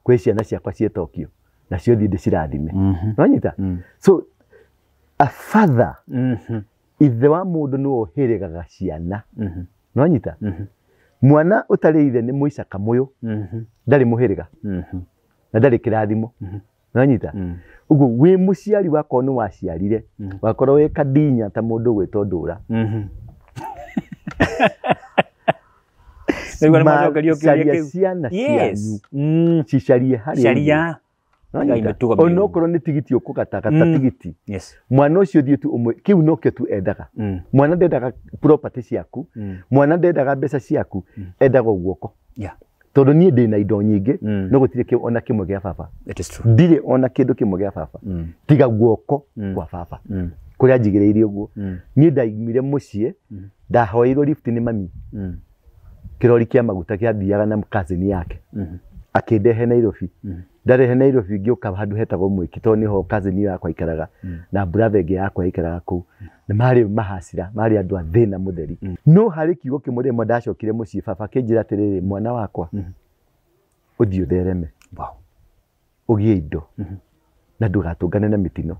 kwi ciana ciakwa cie Tokyo na cio thie ndicirathime nanyita so a father ithe wa mundu ni ohirigaga ciana nonyita mwana utari ithe ni muicaka muyo ndari muhiriga na ndari kirathimo nonyita uguo wi muciari wakwa ni waciarire wakorwo wi kadinya ta mundu gwitwo ndura ciana cianyu cicarie harĩa onokorwo ni tigiti ukugatagata tigiti mwana ucio thie tu umwe kiu no kio tu endaga mwana ndendaga property ciaku mwana ndendaga mbeca ciaku endaga guoko tondu nie ndina indo nyingi no gutire ona kimwe gia baba ndire ona kindu kimwe gia baba tiga guoko kwa baba kuria njigiriire uguo nie ndaimire mucie ndahoirwo lift ni mami kirori kia maguta kia thiaga na cousin yake akindehe Nairobi ndarehe Nairobi ngioka handu hetagwo Mwiki to niho cousin yakwa ikaraga na brother ĩngĩ yakwa ikaraga ku ni mari mahacira mari andu athina mutheri no hari kiugo kimwe rĩmwe ndacokire muciĩ baba kinjira atiriri mwana wakwa uthio thereme ugie indo na ndugatungane na mitino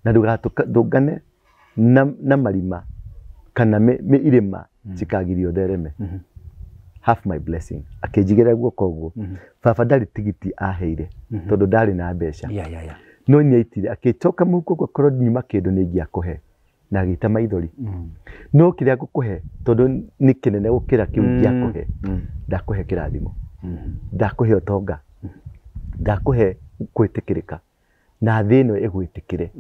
na ndugatungane na marima kana irima cikagirio thereme half my blessing akinjigera guoko guo baba ndari tigiti aheire tondu ndari na mbeca no nyaitire akicoka muko kwa korwo nyuma kindu ni ngiakuhe na agita maithori no kiria ngukuhe tondu ni kinene gukira kiu ngiakuhe ndakuhe kirathimo ndakuhe utonga ndakuhe kwitikirika na thino igwitikire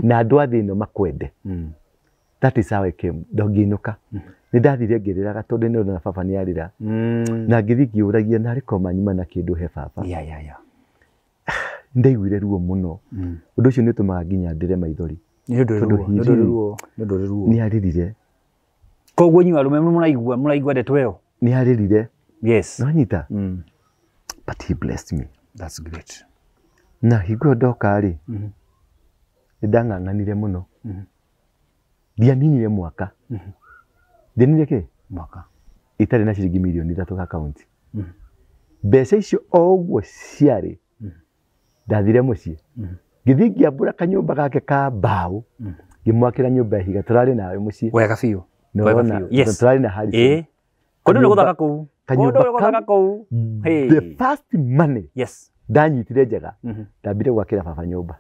na andu a thino makwende that is how I came ndonginuka ni ndathire ngiriraga tondu ni na baba ni arira na ngithi ngiuragia na riko manyuma na kindu he baba ndaiguire ruo muno undu ucio ni tumaga nginya ndire maithori ni aririre koguo nyu arume muraigua ndetweyo ni aririre yes nonyita but he blessed me that's great na hingo ndoka ri ndang'ang'anire muno ndianinire mwaka ndianinire ki mwaka itari na ciringi milioni 3 account mbeca icio oguo ciari ndathire muciĩ ngithi ngiambura kanyumba gake ka mbao ngimwakira nyumba higa turari nawe muciĩ wega biũ yes turari na Harrison kundu ni guthaka kuu kundu ni guthaka kuu the first money yes ndanyitire njega ndambire gwakira baba nyumba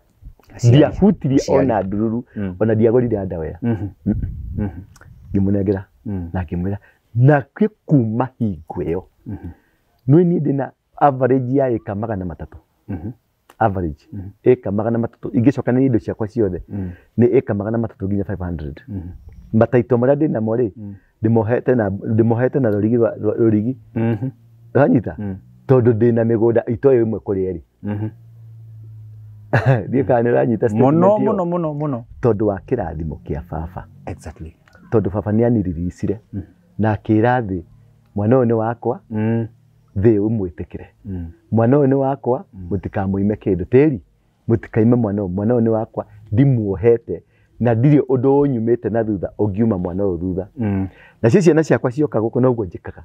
ndiahutirie ona ndururu ona ndiagorire andawea ngimunengera na ngimwira na kuma hingo ĩyo no ni ndina average ya eka 300 average eka 300 ingicoka nĩ indo ciakwa ciothe nĩ eka 300 nginya 500 mataito marĩa ndĩ namo rĩ ndĩmohete na rũrigi uranyita tondũ ndĩ na mĩgũnda itoyo ĩmwe kũrĩ erĩ ndiĩ kana uranyita mũno tondũ wa kĩrathimo kĩa baba exactly tondũ baba nĩ aniriricire na akĩra thĩ mwana ũyũ nĩ wakwa thĩ ũmwĩtĩkĩre mwana ũyũ nĩ wakwa mũtikamũime kĩndũ tĩri mũtikaime mwana ũyũ nĩ wakwa ndimuohete na ndirĩ ũndũ ũnyumĩte na thutha ũngiuma mwana ũyũ thutha na ciana ciakwa cioka gũkũ noguo njĩkaga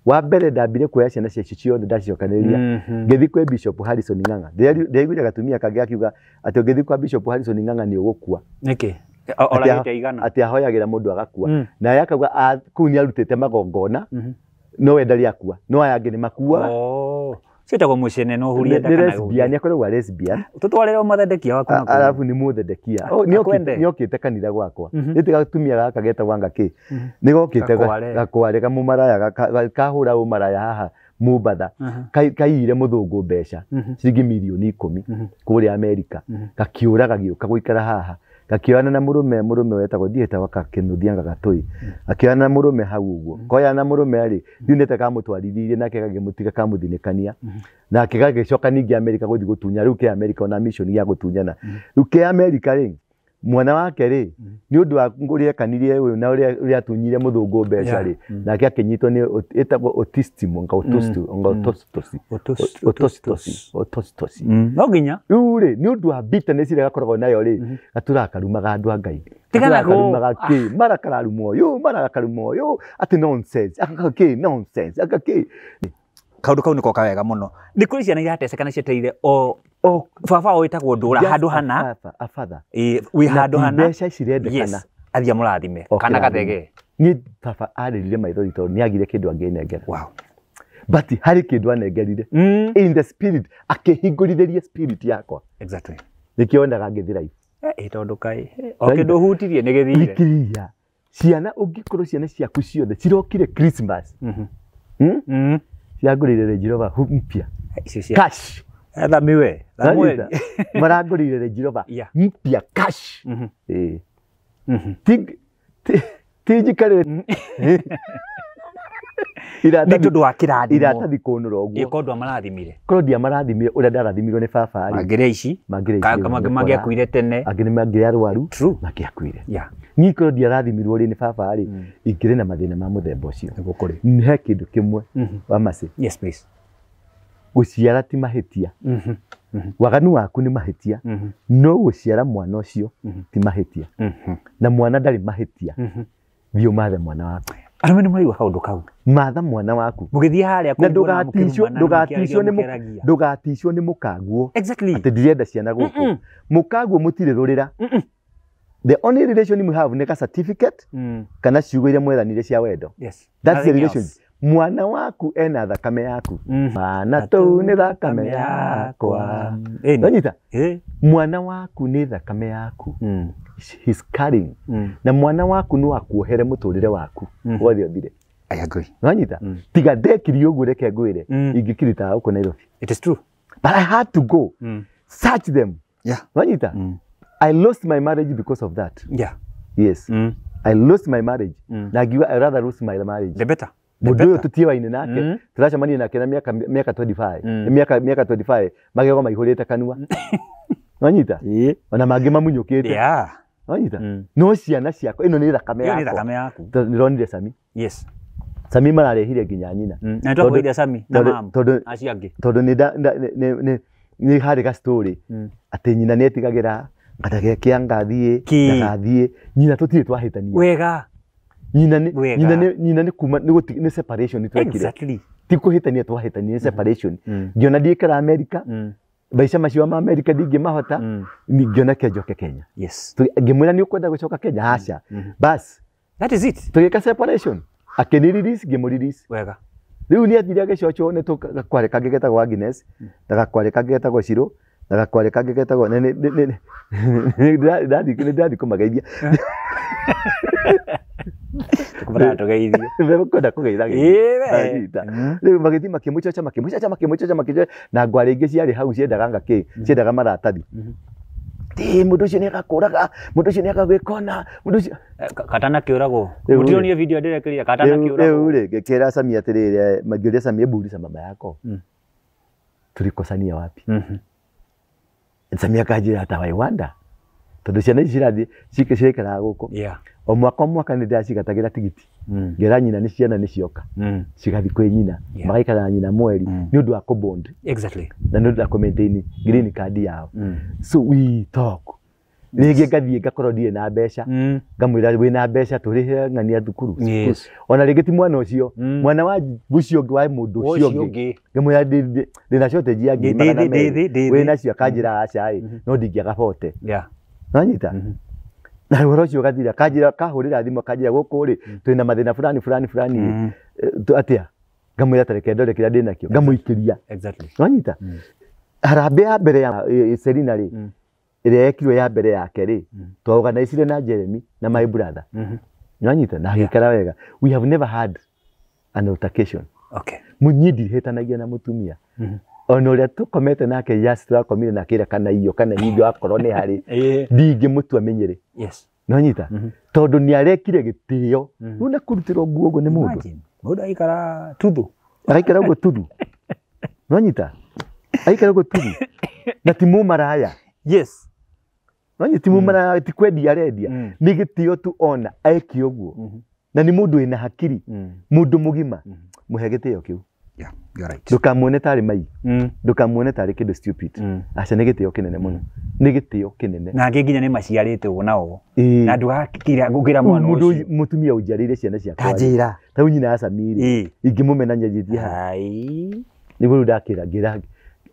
wa mbere ndambire kuoya ciana ciacio ciothe ndaciokanĩrĩria ngĩthiĩ kwĩ Bishop Harrison Ng'ang'a ndĩraiguire gatumia kangĩ akiuga atĩ ũngĩthiĩ kwa Bishop Harrison Ng'ang'a nĩ ũgũkua nĩkĩ oragĩte igana atĩ ahoyagĩra mũndũ agakua na yakauga kũu nĩ arutĩte magongona no we ndarĩ akua no aya angĩ nĩ makua Sitako mucene no huria ndakana lesbian akoragwa lesbian tutwarire umathendekia waku na alafu ni muthendekia ni okite kanitha gwakwa nitigatumia gaka getagwa ngaki ni gokite gakware kamumaraya kahura umaraya haha Mumbatha kaiyire muthungu mbeca ciringi milioni 10 kuria Amerika gakiuraga gioka guikara haha gakioana na murume wetagwo dieta wakakenuthianga gatui akioana na murume hau uguo koya na murume ari thunete kamutwarithirie nake gagimutiga kamuthinikania nake gagicoka ningi Amerika guthi gutunya riu ke Amerika ona mission ya gutunyana riu ke Amerika ri mwana wake ri ni undu wa ngurie kanirie uyu na uria atunyire muthungu mbeca ri nake akinyitwo ni etagwo autism otostosi no ginya riu ri ni undu wa bitterness ire gakoragwo nayo ri gaturakarumaga andu a Ngai tiganaga ki marakararumo yo ati nonsense akake kaundu kau niko kawega muno ni kuri ciana iratecekana cieteire o baba witagwo ndura handu hana afadha wi handu hana mbeca cirendekana athia murathime kana gathege ni baba aririre maithori tondu ni agire kindu angenengera wow but hari kindu anengerire in the spirit akihingurithĩrie spirit yakwa exactly nikionaga ngithira tondu kai kindu hutirie ni githire ciana ungikorwo ciana ciaku ciothe cirokire Christmas ciagurire Range Rover mpya cash thamiwe thamweli maragurire Range Rover mpya cash tijikare nĩtondũ wa kĩrathimo iratathi kũnũra ũguo ĩkondwa marathimire Claudia marathimire ũrĩa ndarathimirwo nĩ baba ari mangĩrĩa ici mangĩakuire tene angĩ nĩ mangĩarwaru mangĩakuire ni Claudia arathimirwo rĩ nĩ baba ari ingĩrĩ na mathĩna ma mũthemba ũcio nĩguo kũrĩ he kĩndũ kĩmwe wa mace yes please gũciara ti mahĩtia waganu waku nĩ mahĩtia no gũciara mwana ũcio ti mahĩtia na mwana ndarĩ mahĩtia biũ mathe mwana waku arame nĩ mwaigua kaundu kau matha mwana waku mugithia haria na ndugaticwo nĩ mũkanguo exactly atĩ ndirenda ciana gũkũ mũkanguo mũtirĩ rũrĩra the only relation you have nĩ ka certificate kana ciugo iria mwethanire cia wendo that's the relation mwana waku ena thakame yaku mwana tu nĩ thakame yakwa ndanyita mwana waku nĩ thakame yaku he's carrying na mwana waku no akuohere muturire waku wothe othire I agree ndanyita tiga ndekiri uguo reke ngwire ingikirita uko Nairobi it is true but I had to go search them ndanyita I lost my marriage because of that yes I lost my marriage na giwa I rather lose my marriage the better mundu uyu tutiwaine nake turacemania nake na miaka 25 miaka 25 magego maihurite kanua ndanyita ona mangi mamunyukite ndanyita no ciana ciako ino ni thakame yaku nironire Sami Sami mararehire nginya nyina na twakoire Sami na mamu aciangi tondu ni hari ga story ati nyina netigagira ngadagia kiangathie ngathie nyina tutire twahitania wega nyina ni kuma ni separation twekire exactly ti kuhitania twahitania separation ngiona ndikara America baisha macio ma America dingi mahota ngiona kejoke Kenya ngimwira ni ukwenda gucoka Kenya hasha bas that is it tugika separation akenirelease ngimurelease wega riu ni athire agicocho ni tugakware kangi getagwo Agnes ndagakware kangi getagwo Ciro Na gakware kange getagwo ndathi kumageithia. Tukubara tugeithio. Wewe kwenda kugeithagia. Rĩu magĩthi makĩmũcoca na ngware ingĩ ciarĩ hau ciendaga ngakĩ ciendaga maratathi. Mũndũ ũcio nĩ agakũraga, mũndũ ũcio nĩ agagwĩkona, mũndũ ũcio Katana kĩũragwo. Mũtionie video ndĩrekeria Katana kĩũragwo. Rĩu rĩ ngĩkĩra Samia atĩrĩrĩ mangĩũria Samia buuliza mama yako. Tulikosania wapi? Samia kanjĩra hata waiwanda. Tondũ ciana ici cirathiĩ cikaraga gũkũ. O mwaka nĩ ndacigatagĩra tigiti. Ngera nyina nĩ ciana nĩ cioka. Cigathi kwĩ nyina. Magaikara nyina mweri nĩ ũndũ wa kũbond. Exactly. Na nĩ ũndũ wa kũmaintain green card yao. So we talk. Rĩngĩ ngathiĩ ngakorwo ndirĩ na mbeca. Ngamwĩra wĩna mbeca tũrĩhe ng'ania thukuru. Ona rĩngĩ ti mwana ũcio. Mwana wa ũcio ũngĩ wa mũndũ ũcio ũngĩ. Ngamwĩra ndĩna shortage ya ngiri magana merĩ. Wĩna cio akanjĩra aca no ndingĩaga bote. Nanyita. Na ũhoro ũcio ũgathira kanjĩra kahũrĩra thimũ kanjĩra gũkũ rĩ twĩna mathĩna fulani atĩa. Ngamwĩra tareke ndore kĩrĩa ndĩnakĩo ngamũikĩria. Exactly. Nanyita. Harambĩ ya mbere ya Selina rĩ ĩrĩa yekirwo ya mbere yake rĩ twaorganizire na Jeremy na my brother. Nanyita na gĩkara wega. We have never had an altercation. Okay. Mũnyi ndirihĩtanagia na mũtumia. Ona ũrĩa tũkomete nake yes twakomire na kĩra kana iyo kana hingo akorwo nĩ harĩ ndingĩmũtua menyere. Yes. Nanyita. Tondũ nĩ arekire gĩtĩo. Rĩu na kũrutĩrwo nguo ũguo nĩ mũndũ. Mũndũ aikara tuthu. Aikara ũguo tuthu. Nanyita. Aikara ũguo tuthu. Na ti mũmaraya. Yes. Nanyita ti mũmaraya ti kwendia arendia. Nĩ gĩtĩo tu ona aiki ũguo. Na nĩ mũndũ wĩna hakiri. Mũndũ mũgima. Mũhe gĩtĩo kĩu. Yeah, you're right. Ndukamuone tarĩ mai. Ndukamuone tarĩ kĩndũ stupid. Aca nĩ gĩtĩo kĩnene mũno. Nĩ gĩtĩo kĩnene. Na angĩ nginya nĩ maciarĩte ũguo nao. Na ndugakira gũkĩra mwana ũcio. Mũtumia ũnjarĩire ciana ciakwa. Kanjĩra. Ta nyina Samiri. Ingĩmũmena nyenjithie ha. Ai. Nĩguo ndakĩra ngĩra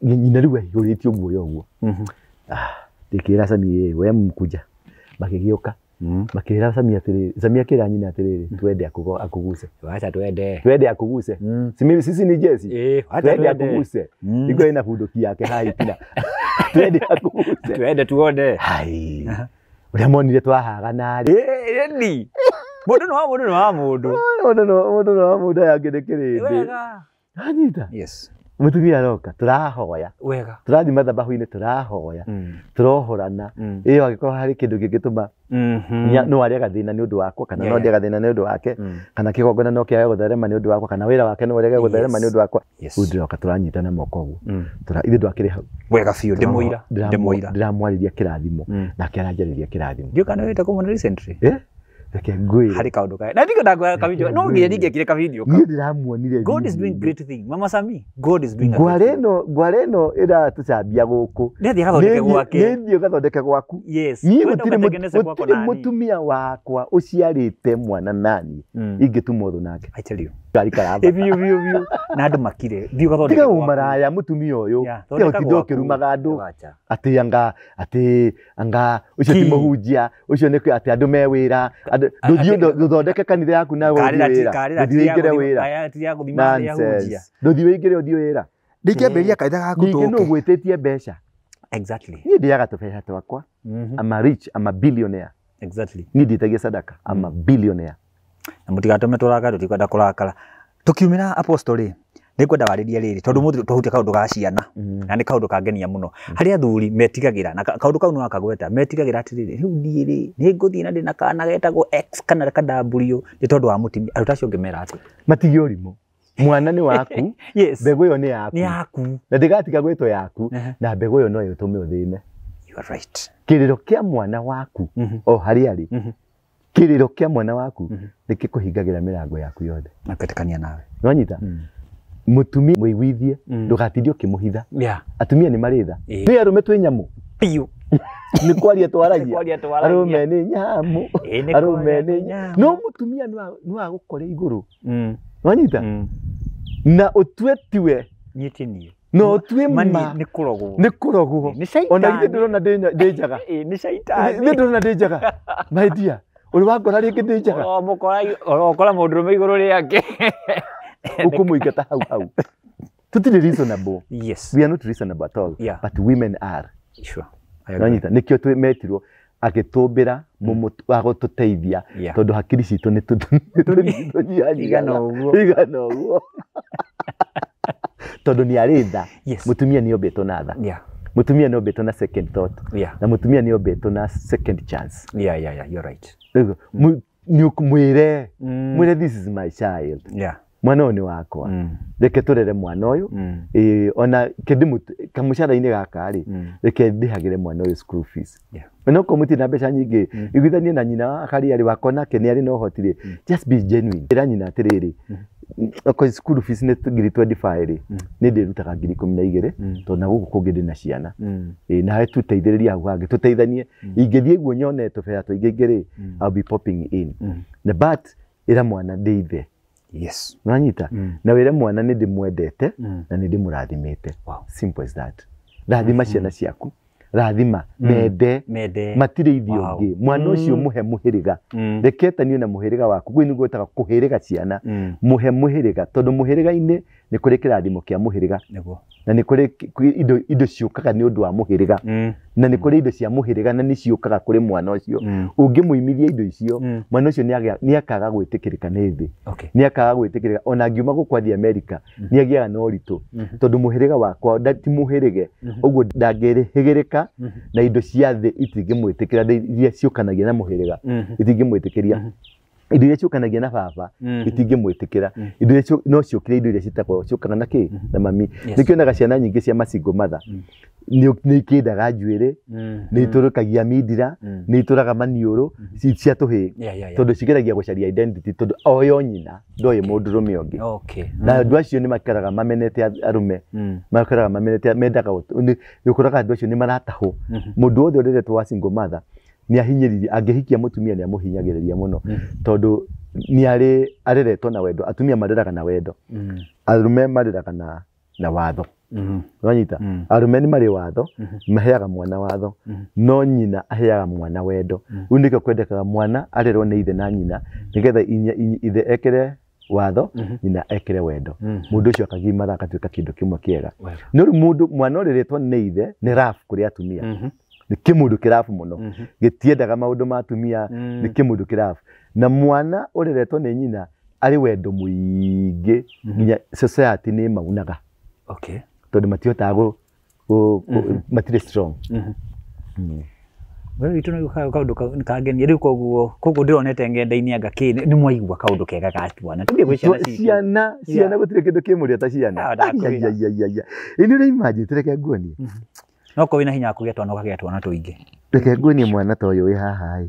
nyina rĩu ahũrĩtio guoya ũguo. Ndĩkĩra Samiri we mkuja. Makĩgĩũka. Makĩra Samia atĩrĩrĩ. Samia kĩra nyina atĩrĩrĩ twende akũguce. Wacha twende. Twende akũguce. Sisi ni Jesse. Twende akũguce. Niko ina bunduki yake hai tina. Twende akũguce. Twende tuone. Hai. Ũrĩa monire twahagana rĩ. Ni. Mũndũ no mũndũ. Mũndũ no mũndũ yangĩrĩkĩrĩndĩ. Wega. Anyita. Yes. Mũtumia aroka tũrahoya. Wega. Tũrathi mathabahu-inĩ tũrahoya. Tũrohorana. Ĩyo angĩkorwo harĩ kĩndũ kĩngĩtũma no arĩa gathĩna nĩ ũndũ wakwa kana no arĩa gathĩna nĩ ũndũ wake kana kĩgongona no kĩage gũtherema nĩ ũndũ wakwa kana wĩra wake no ũrege gũtherema nĩ ũndũ wakwa. Ndĩroka tũranyitana moko ũguo. Ithuĩ ndwakĩrĩ hau. Wega biũ ndĩmũira. Ndĩramwarĩria kĩrathimo nake aranjarĩria kĩrathimo. Ndio kana wĩta kũmũona recently. Reke ngwĩre. Harĩ kaũndũ kaya. Na ndiko ndakwa video. No nginya ndingĩekire ka video. Niĩ ndĩramuonire. God is doing great thing. Mama Sami, God is doing ngware ĩno ĩratũcambia gũkũ. Nĩathiĩ gathondeke gwake. Nĩthiĩ gathondeke gwaku. Yes. Niĩ gũtirĩ mũtumia wakwa ũciarĩte mwana nani ingĩtuma ũthũ nake. I tell you. Biũ. Na andũ makire. Thiĩ gathondeke gwake. Tiga ũmaraya mũtumia ũyũ. Tiga ũtinde ũkĩrumaga andũ. Atĩ anga ũcio ti mũhunjia. Ũcio nĩ atĩ andũ me wĩra. Ndũthondeke kanitha yaku na ũthiĩ wĩra. Ndũthiĩ wĩra. Ndũthiĩ wĩra. Ndingĩambĩrĩria kanitha gaku tũke. Ningĩ no gwĩtĩtie mbeca. Exactly. Niĩ ndĩaga tũbeca twakwa. I'm a rich, I'm a billionaire. Exactly. Niĩ ndĩtagia sadaka. I'm a billionaire. Na mũtigatume tũrakara tũtikwenda kũrakara. Tukiumĩra apostoli nĩ kwenda warĩria rĩrĩ tondũ mũthĩ tũhutia kaũndũ ga ciana na nĩ kaũndũ kangenia mũno harĩa athuri metigagĩra na kaũndũ kau nĩ wakagweta metigagĩra atĩrĩrĩ rĩu niĩ nĩ ngũthiĩ na ndĩna kana getagwo X kana kadabrio nĩ tondũ wa mũtumia arutwo acio ngĩmera atĩ matige ũrimũ mwana nĩ waku mbegũ ĩyo nĩ yaku na ndĩgatiga gwĩtwo yaku na mbegũ ĩyo no ĩtũme ũthĩne. You are right. Kĩrĩro kĩa mwana waku o harĩa arĩ kĩrĩro kĩa mwana waku nĩ gĩkũhingagĩra mĩrango yaku yothe. Nakwetekania nawe. Nĩwanyita mũtumia mũiguithie ndũgatindie ũkĩmũhitha. Atumia nĩ marĩ tha. Nĩ arũme twĩ nyamũ. Piũ. Nĩ kwaria twaragia. Arũme nĩ nyamũ. Arũme nĩ nyamũ. No mũtumia nĩ agũkore igũrũ. Nĩwanyita na ũtue tiwe. Nyitini. No ũtue ma. Nĩ kũrogwo. Nĩ kũrogwo. Ona githĩ ndĩrona ndĩ njaga. Nĩ shaitani. Nĩ ndĩrona ndĩ njaga. My dear. Uri wakora rĩngĩ ndĩ njaga. Mũkora mũndũrũme igũrũ rĩake. Ũkũmũingata hau. tutire reasonable. Yes. We are not reasonable at all. Yeah. But women are. Sure. Nanyita nikio twemetirwo agitumbira mumutuago tuteithia tondu hakiri citu ni igana uguo tondu ni aritha mutumia ni obeto na tha mutumia ni obeto na second thought na mutumia ni obeto na second chance. You're right. Ni kumwire mwire this is my child. Mwana uyu ni wakwa reke turere mwana uyu ona kindi kamucara-ini gaka ri reke ndihagire mwana uyu school fees no ko muti na mbeca nyingi igwithanie na nyina akari ari wakona ke ni ari no hotire just be genuine ira nyina atiriri ko school fees ni ngiri 25 ri ni ndirutaga ngiri 12 to na guku kungi ndina ciana na tuteithiriria hau hangi tuteithanie ingithie guo nyone tubea tuingi ri I'll be popping in but ira mwana ndeithe. Yes. Nanyita na wire mwana ni ndimwendete na ni ndimurathimite. Simple as that. Rathima ciana ciaku, rathima mende matire ithio ngi mwana ucio muhe muhiriga reketani na muhiriga waku gwi niguo taka kuhiriga ciana muhe muhiriga tondu muhiriga-ini ni kuri kirathimo kia muhiriga na ni kuri indo ciukaga ni undu wa muhiriga na ni kuri indo cia muhiriga na ni ciukaga kuri mwana ucio ungimuimithia indo icio mwana ucio ni akaga gwitikirika ni thi ni akaga gwitikirika ona ngiuma gukwathi America ni agiaga no ritu tondu muhiriga wakwa ndati muhirige uguo ndangirihigirika na indo cia thi itingimwitikira iria ciukanagia na muhiriga itingimwitikiria indo iria ciukanagia na baba itingimwitikira indo iria no ciukire indo iria citakwo ciukaga na ki na mami nikionaga ciana nyingi cia macingo matha ni kindaga njuire ni iturukagia mindira ni ituraga maniuru cia tuhi tondu cigeragia gucaria identity tondu oyo nyina ndoye mundu rume ungi na andu acio ni makaraga mamenete arume makaraga mamenete mendaga ukuraga andu acio ni marataho mundu othe ureretwo wa single mother ni ahinyiriria angihikia mutumia ni amuhinyagiriria muno tondu ni areretwo na wendo atumia mareraga na wendo arume mareraga na watho wanyita arume ni mari watho maheaga mwana watho no nyina aheaga mwana wendo undike kwendekaga mwana arerwo ni ithe na nyina nigetha ithe ekere watho nyina ekere wendo mundu ucio akagimara akatuika kindu kimwe kiega no mundu mwana ureretwo ni ithe ni rafu kuri atumia ni kimundu kirafu muno gitiendaga maundu ma atumia ni kimundu kirafu na mwana ureretwo ni nyina ari wendo muingi nginya society ni maunaga tondu matiotaga matire strong wewe ituna kaundu kangeni riu koguo ndironete ngenda-ini anga ki ni mwaigua kaundu kega gatuana tuge gwicana ciana gutire kindu kimuria ta ciana ini uri imagine tureke nguonie no ko wina hinya kugia twana ukagia twana tuingi reke nguonie mwana ta uyu wi haha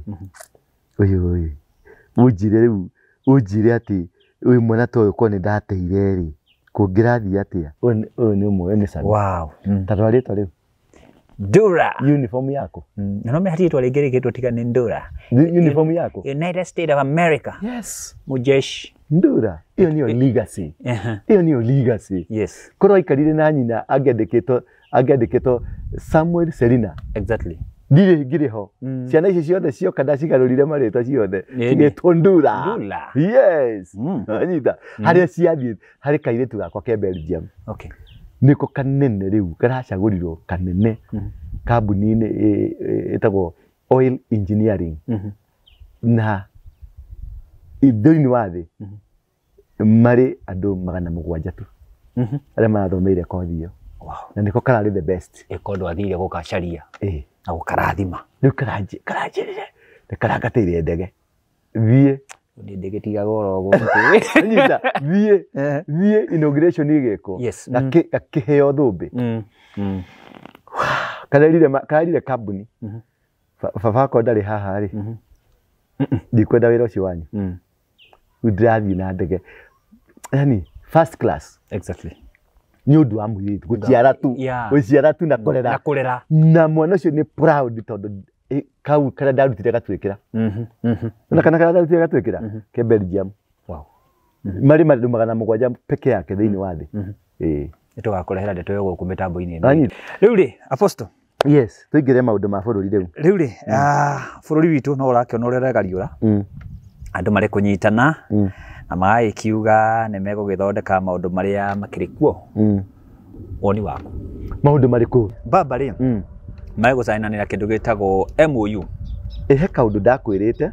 uyu unjire riu unjire ati uyu mwana ta uyu ko ni ndateire ri kungirathia atia uyu ni umwe ni sabi tarwarito riu Ndura uniform yako no me hatitwa rigere kitu tika ni Ndura uniform yako United States of America mujeshi Ndura iyo niyo legacy iyo niyo legacy koro ikarire na nyina agedeketwo Samuel Selina ndire ngire ho ciana ici ciothe cioka ndacigarurire maritwa ciothe cigetwo Ndura anyita haria ciathie hari kairetu gakwa ke Belgium niko kanene riu karacagurirwo kanene kambuni-ini itagwo Oil Engineering na thĩinĩ wa thĩ marĩ andũ 700 tu arĩa marathomeire kothi ĩyo na niko kararĩ the best ikondo athire gukacaria na gukarathima riu karanjĩrire nĩ karangatĩire ndege thiĩ ni ndege tigaga orogo nyita thiĩ inauguration igĩkwo akĩheo thũmbĩ karerire kambuni baba akwa ndarĩ haha rĩ ndikwenda wĩra ũcio wanyu rĩu ndĩrathiĩ na ndege yani first class nĩ ũndũ wa mũirĩtu gũciara tu na kũrera na mwana ũcio nĩ proud tondũ kau kana ndarutire gatwĩkĩra na kana ndarutire gatwĩkĩra ke Belgium marĩ andũ 700 peke yake thĩinĩ wa thĩ nĩtũgakũrehera ndeto yo gũkũ mĩtambo-inĩ ĩno rĩu rĩ Apostle tũingĩre maũndũ ma bũrũri rĩu rĩ bũrũri witũ no ũrakĩona ũrĩa ũregariũra andũ marĩ kũnyitana na magĩkiuga nĩ megũgĩthondeka maũndũ marĩa makĩrĩ kuo woni waku maũndũ marĩkũ baba rĩ megũcainanĩra kĩndũ gĩtagwo MOU he kaũndũ ndakwĩrĩte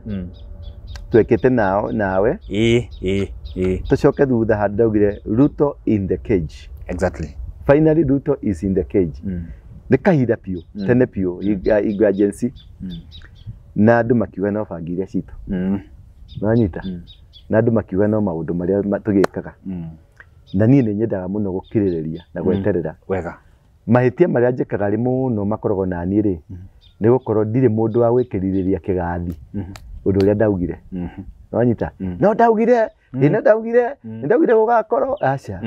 twekete nawe tucoke thutha handũ ndaugire Ruto in the cage. Exactly. Finally Ruto is in the cage. Nĩ kahinda piũ tene piũ emergency na andũ makiuga no bangi iria citũ nanyita na andũ makiuga no maũndũ marĩa tũgĩkaga na niĩ nĩ nyendaga mũno gũkirĩrĩria na gweterera wega mahĩtia marĩa njĩkaga rĩ mũno makoragwo na niĩ rĩ nĩ gũkorwo ndirĩ mũndũ wa gwĩkĩrirĩria kĩgathi ũndũ ũrĩa ndaugire nanyita no ndaugire ndaugire gũgakorwo aca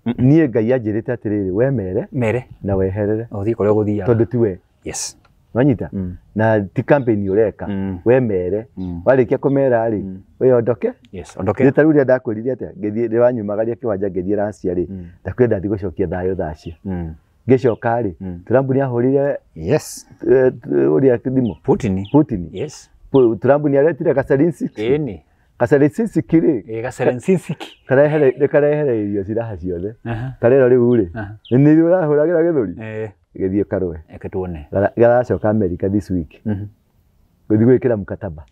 niĩ Ngai anjĩrĩte atĩrĩrĩ we mere na weherere ũthiĩ kũrĩa ũgũthiaga tondũ tiwe yes wanyita na ti campaign ureka we mere warĩkia kũmera rĩ we ondoke nĩ ta rĩu rĩrĩa ndakwĩrire atĩa ngĩthiĩ ndĩwanyumagaria kĩwanja ngĩthiĩ Russia rĩ ndakwenda thiĩ gũcokia thayũ thacio ngĩcoka rĩ Trump nĩ ahũrire ũrĩa thimũ Putin Trump nĩ aretire Kasalinski karehere irio ciraha ciothe karero rĩu rĩ nĩ ũrahũragĩra gĩthũri gĩthiĩ karwe garacoka America this week gũthiĩ gwĩkĩra mkataba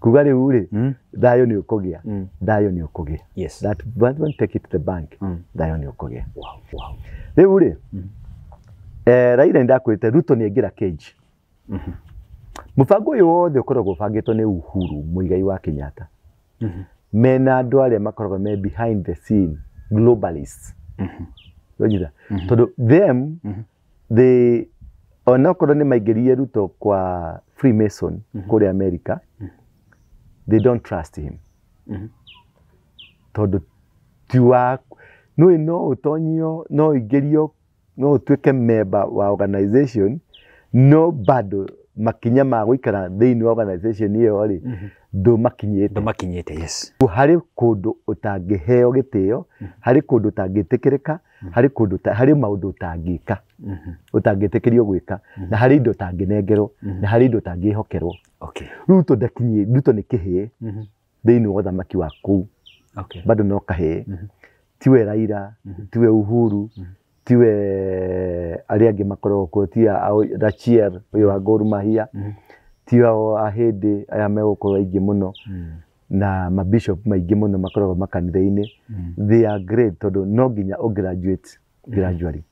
kuga rĩu rĩ thayũ nĩ ũkũgĩa that one take it to the bank thayũ nĩ ũkũgĩa rĩu rĩ Raila ndakwĩte Ruto nĩ aingĩra cage mũbango ũyũ wothe ũkoragwo ũbangĩtwo nĩ Uhuru Muigai wa Kenyatta mena andũ arĩa makoragwo me behind the scene globalists tondũ them they onakorwo nĩ maingĩrire Ruto kwa Freemason kũrĩa America they don't trust him tondũ tiwa no ũtonyio no ingĩrio no ũtuĩke member wa organization no bado makinya ma gũikara thĩinĩ wa organization ĩyo rĩ ndũmakinyĩte yes harĩ kũndũ ũtangĩheo gĩtĩo harĩ kũndũ ũtangĩtĩkĩrĩka harĩ maũndũ ũtangĩka ũtangĩtĩkĩrio gwĩka na harĩ indo ũtangĩnengerwo na harĩ indo ũtangĩhokerwo Ruto nĩ kĩhĩĩ thĩinĩ wa ũthamaki wa kũu bado no kahĩĩ tiwe Raila tiwe Uhuru tiwe arĩa angĩ makoragwo kuo tia Rachier ũyũ wa Gor Mahia tiwa ahĩndĩ aya megũkorwo aingĩ mũno na mabishop maingĩ mũno makoragwo makanitha-inĩ they are great tondũ no nginya graduate gradually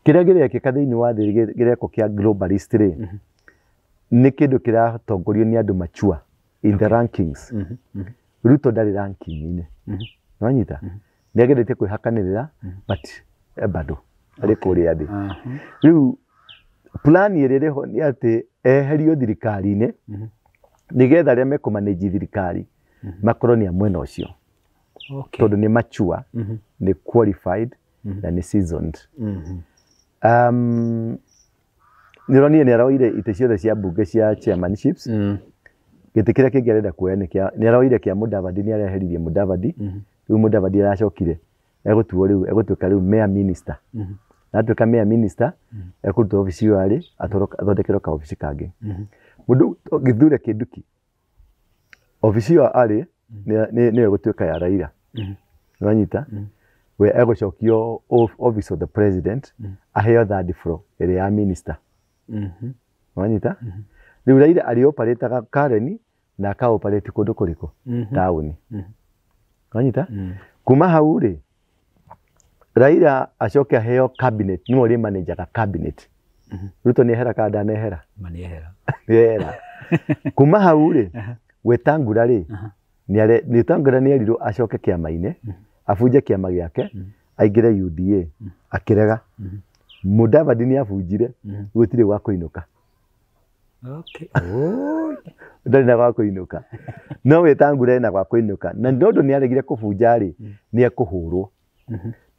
kĩrĩa gĩrekĩka thĩinĩ wa thĩ gĩreko kĩa globalist rĩ nĩ kĩndũ kĩratongorio nĩ andũ mature in the rankings Ruto ndarĩ ranking-inĩ nĩwanyita nĩagerete kwĩhakanĩrĩra but bado arĩ kũrĩa thĩ rĩu plan ĩrĩa ĩrĩho nĩ atĩ eherio thirikari-inĩ nĩgetha arĩa mekũmanage thirikari makorwo nĩ a mwena ũcio tondũ nĩ mature nĩ qualified na nĩ seasoned nĩronire nĩaroire itĩ ciothe cia mbunge cia chairmanships gĩtĩ kĩrĩa kĩngĩ arenda kuoya nĩaroire kĩa Mudavadi nĩareheririe Mudavadi rĩu Mudavadi aracokire egũtuĩka rĩu mayor minister atuĩka mayor minister ekũruta obici ĩyo arĩ athondekerwo ka obici kangĩ mũndũ gĩthure kĩndũ ki obici ĩyo arĩ nĩyo gũtuĩka ya Raila nĩwanyita we egũcokio office of the president aheo third floor ĩrĩa ya minister nĩwanyita rĩu Raila arĩ operataga Karen na aka operate kũndũ kũrĩkũ taũni nĩwanyita kuma hau rĩ Raila acoke aheo cabinet nĩ ũrĩa manager cabinet Ruto nĩ ehera ka ndanehera nĩehera kuma hau rĩ Wetangula rĩ Wetangula nĩ erirwo acoke kĩama-inĩ abunje kĩama gĩake aingĩre UDA akĩrega Mudavadi nĩ abunjire gũtirĩ gwa kũinũka ndarĩ na gwa kũinũka no Wetangula ena gwa kũinũka na ndondũ nĩ aregire kũbunja rĩ nĩ ekũhũrwo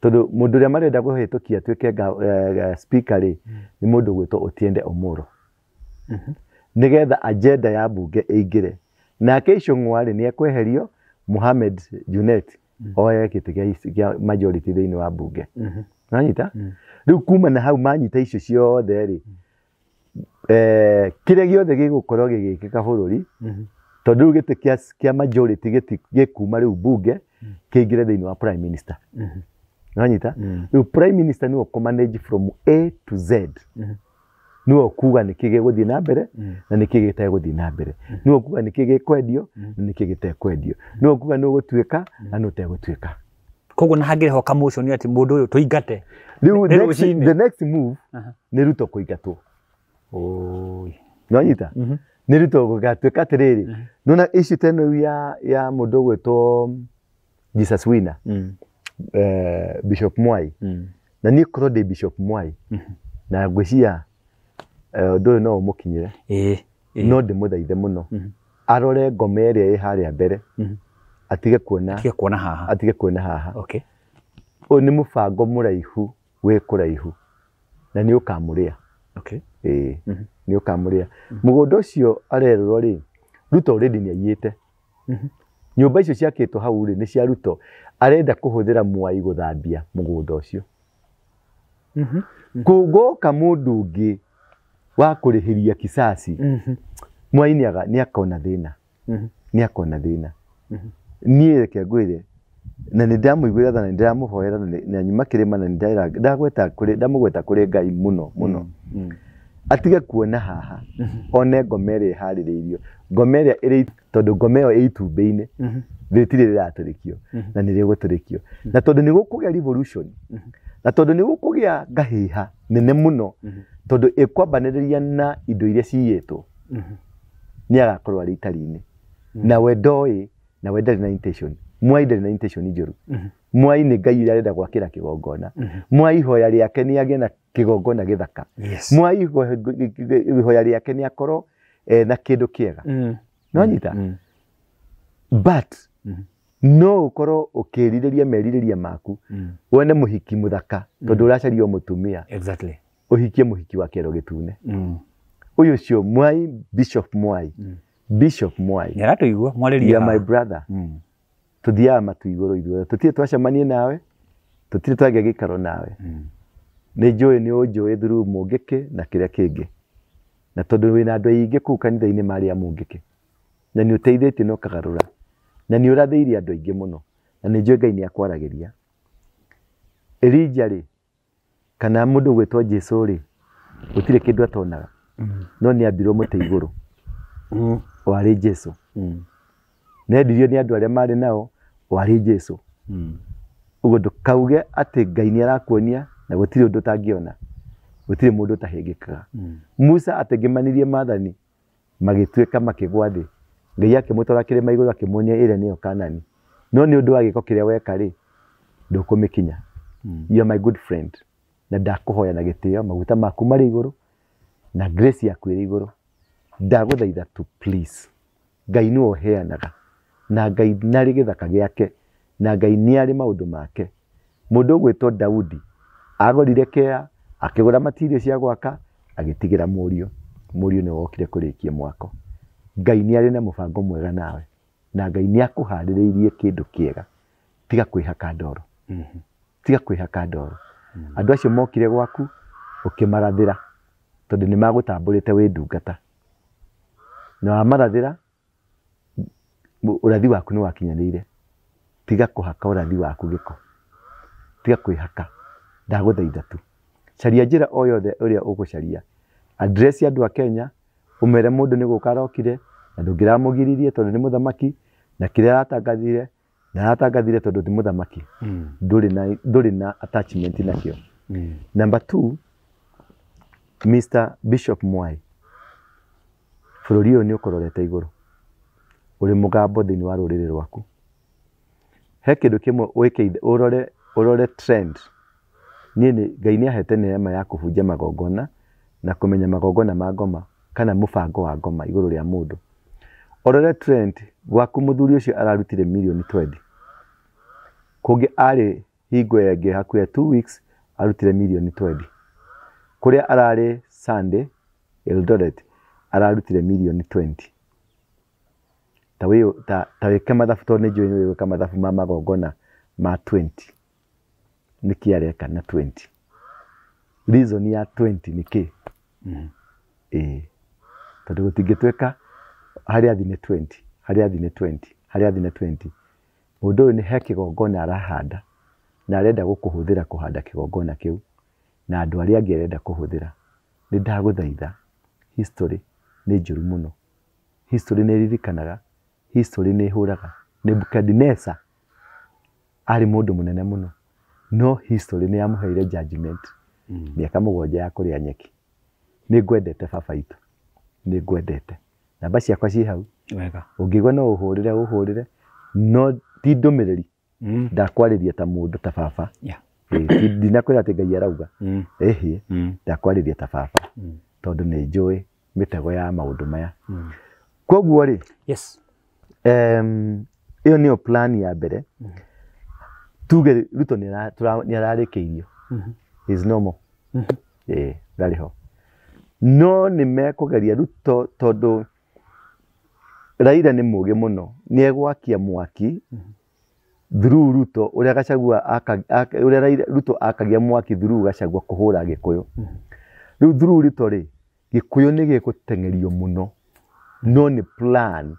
tondũ mũndũ ũrĩa marenda kũhĩtũkia atuĩke speaker rĩ nĩ mũndũ gwĩtwo Otiende Omolo nĩgetha agenda ya mbunge ĩingĩre nake Icũng'wa rĩ nĩ ekweherio Mohamed Junet oye gĩtĩ gĩa majority thĩinĩ wa mbunge nanyita rĩu kuma na hau manyita icio ciothe rĩ kĩrĩa gĩothe gĩgũkorwo gĩgĩkĩka bũrũri tondu gite kia majority gikuma riu bunge kiingire thiini wa prime minister nanyita riu prime minister ni ko manage from A to Z niwe kuga nikige guthii na mbere na nikige gite guthii na mbere niwe kuga nikige kwendio na nikige gite kwendio niwe kuga no gutuika na no te gutuika koguo na hangire ho kamotion ati mundu uyu tuingate the next move ni Ruto kuingatwo nanyita ni Ruto gugatuika atiriri nona issue teno ya mundu gwetwo Jesus Wina Bishop Mwai na ni krode Bishop Mwai na gwiciya ndu no mukinyire no ndimuthaithe muno arore ngome ĩrĩa ĩ harĩa mbere atige kuona haha okay o ni mubango mũraihu wĩ kũraihu na nĩ ũkamũrĩa okay nĩ ũkamũrĩa mũgũnda ũcio arerwo rĩ Ruto already nĩ aiyĩte nyũmba icio ciakĩtwo hau rĩ nĩ cia Ruto arenda kũhũthĩra Mwai gũthambia mũgũnda ũcio kũgoka mũndũ ũngĩ wa kũrĩhĩria kisasi Mwai nĩ akona thĩna nĩ akona thĩna niĩ reke ngwĩre na nĩ ndamũiguĩra tha na nĩ ndĩramũhoera na nyuma kĩrĩma na ndamũgweta kũrĩ Ngai mũno atige kuona haha one ngome ĩrĩa ĩharĩrĩirio ngome ĩrĩa ĩrĩ tondũ ngome ĩyo ĩ itumbĩ-inĩ rĩtirĩ rĩratũrĩkio na nĩ rĩgũtũrĩkio na tondũ nĩ gũkũgĩa revolution na tondũ nĩ gũkũgĩa ngahĩha nene mũno tondũ ĩkwambanĩrĩria na indo iria ciyĩtwo nĩ agakorwo arĩ itari-inĩ na we ndoĩ na we ndarĩ na intention Mwai ndarĩ na intention njũru Mwai nĩ Ngai ũrĩa arenda gwakĩra kĩgongona Mwai ihoya rĩake nĩ agĩe na kĩgongona gĩthaka Mwai ihoya rĩake nĩ akorwo na kĩndũ kĩega nonyita but no ũkorwo ũkĩrirĩria merirĩria maku wone mũhiki mũthaka tondũ ũracaria o mũtumia exactly ũhikie mũhiki wa kĩero gĩtune ũyũ ũcio Mwai Bishop Mwai nĩ aratũigua mwarĩria my brother tuthiaga matu igũrũ ithuothe tũtirĩ twacemanie nawe tũtirĩ twagĩa gĩikaro nawe nĩ njũĩ nĩ ũnjũĩ through Mũngĩkĩ na kĩrĩa kĩngĩ na tondũ wĩna andũ aingĩ kũu kanitha-inĩ marĩa Mũngĩkĩ na nĩ ũteithĩtie na ũkagarũra na nĩ ũrathĩirie andũ aingĩ mũno na nĩ njũĩ Ngai nĩ akwaragĩria Elijah rĩ kana mũndũ gwĩtwo Jesũ rĩ gũtirĩ kĩndũ atonaga no nĩ ambirwo mũtĩ igũrũ warĩ Jesũ nendirio nĩ andũ arĩa marĩ nao warĩ Jesũ ũguo ndũkauge atĩ Ngai nĩ arakuonia na gũtirĩ ũndũ ũtangĩona gũtirĩ mũndũ ũtahĩngĩkaga Musa atengĩmanirie maathani magĩtuĩka makĩgwa thĩ Ngai akĩmũtwara kĩrĩma igũrũ akĩmuonia ĩrĩa nĩyo Kanani no nĩ ũndũ wa gĩko kĩrĩa weka rĩ ndũkũmĩkinya you are my good friend na ndakũhoya na gĩtĩo maguta maku marĩ igũrũ na grace yaku ĩrĩ igũrũ ndagũthaitha tu please Ngai nĩ ũheanaga na Ngai narĩ gĩthaka gĩake na Ngai nĩ arĩ maũndũ make mũndũ ũgwĩtwo Daudi agorire kea akĩgũra material cia gwaka agĩtigĩra mũriũ nĩ wokire kũrĩkia mwako Ngai nĩ arĩ na mũbango mwega nawe na Ngai nĩ akũharĩrĩirie kĩndũ kĩega tiga kwĩhaka ndoro tiga kwĩhaka ndoro andũ acio mokire gwaku ũkĩmarathĩra tondũ nĩ magũtambũrĩte wĩ ndungata na wamarathĩra ũrathi waku nĩ wakinyanĩire tiga kũhaka ũrathi waku gĩko tiga kwĩhaka ndagũthaitha tu caria njĩra o yothe ũrĩa ũgũcaria address andũ a Kenya ũmere mũndũ nĩ gũka arokire na ndũngĩramũgiririe tondũ nĩ mũthamaki na kĩrĩa aratangathire tondũ ti mũthamaki ndũrĩ na attachment nakĩo number 2 Mr. Bishop Mwai bũrũri ũyũ nĩ ũkororete igũrũ ũrĩ mũgambo thĩinĩ wa rũrĩrĩ rwaku he kĩndũ kĩmwe ũrore trend Ngai nĩ ahete neema ya kũhunjia magongona na kũmenya magongona ma ngoma kana mũbango wa ngoma igũrũ rĩa mũndũ ũrore trend gwaku mũthuri ũcio ararutire million 20 kũngĩ arĩ hingo yake hakuhĩ 2 weeks arutire million 20 kũrĩa ararĩ Sunday Eldoret ararutire million 20 ta wĩke mathabu tondũ nĩ njũĩ nĩ wĩka mathabu ma magongona ma 20 nĩkĩ areka na 20 reason ya 20 nĩkĩ tondũ gũtingĩtuĩka harĩa athi nĩ 20 harĩa athi nĩ 20 harĩa athi nĩ 20 mũndũ ũyũ nĩ he kĩgongona arahanda na arenda gũkũhũthĩra kũhanda kĩgongona kĩu na andũ arĩa angĩ arenda kũhũthĩra. Nĩ ndagũthaitha, history nĩ njũru mũno, history nĩ ririkanaga, history nĩ hũraga. Nebukadnezar arĩ mũndũ mũnene mũno, no history nĩ yamũheire judgment mĩaka 7 ya kũrĩa nyeki. Nĩ ngwendete baba itũ, nĩ ngwendete. Namba ciakwa ci hau wega, ũngĩgwa no ũhũrĩre no ti ndũmĩrĩri, ndakwarĩria ta mũndũ ta baba. Ndinakwĩra atĩ Ngai arauga, ndakwarĩria ta baba tondũ nĩ njũĩ mĩtego ya maũndũ maya. Koguo rĩ, yes, ĩyo nĩyo plan ya mbere. Tuge Ruto nĩ ararĩkĩirio, is normal, ndarĩ ho. No nĩ mekũgeria Ruto tondũ Raila nĩ mũgĩ mũno, nĩ egwakia mwaki through Ruto, ũrĩa Gachagua ũrĩa Ruto akagia mwaki through Gachagua kũhũra Gĩkũyũ. Rĩu through Ruto rĩ, Gĩkũyũ nĩ gĩgũteng'erio mũno, no nĩ plan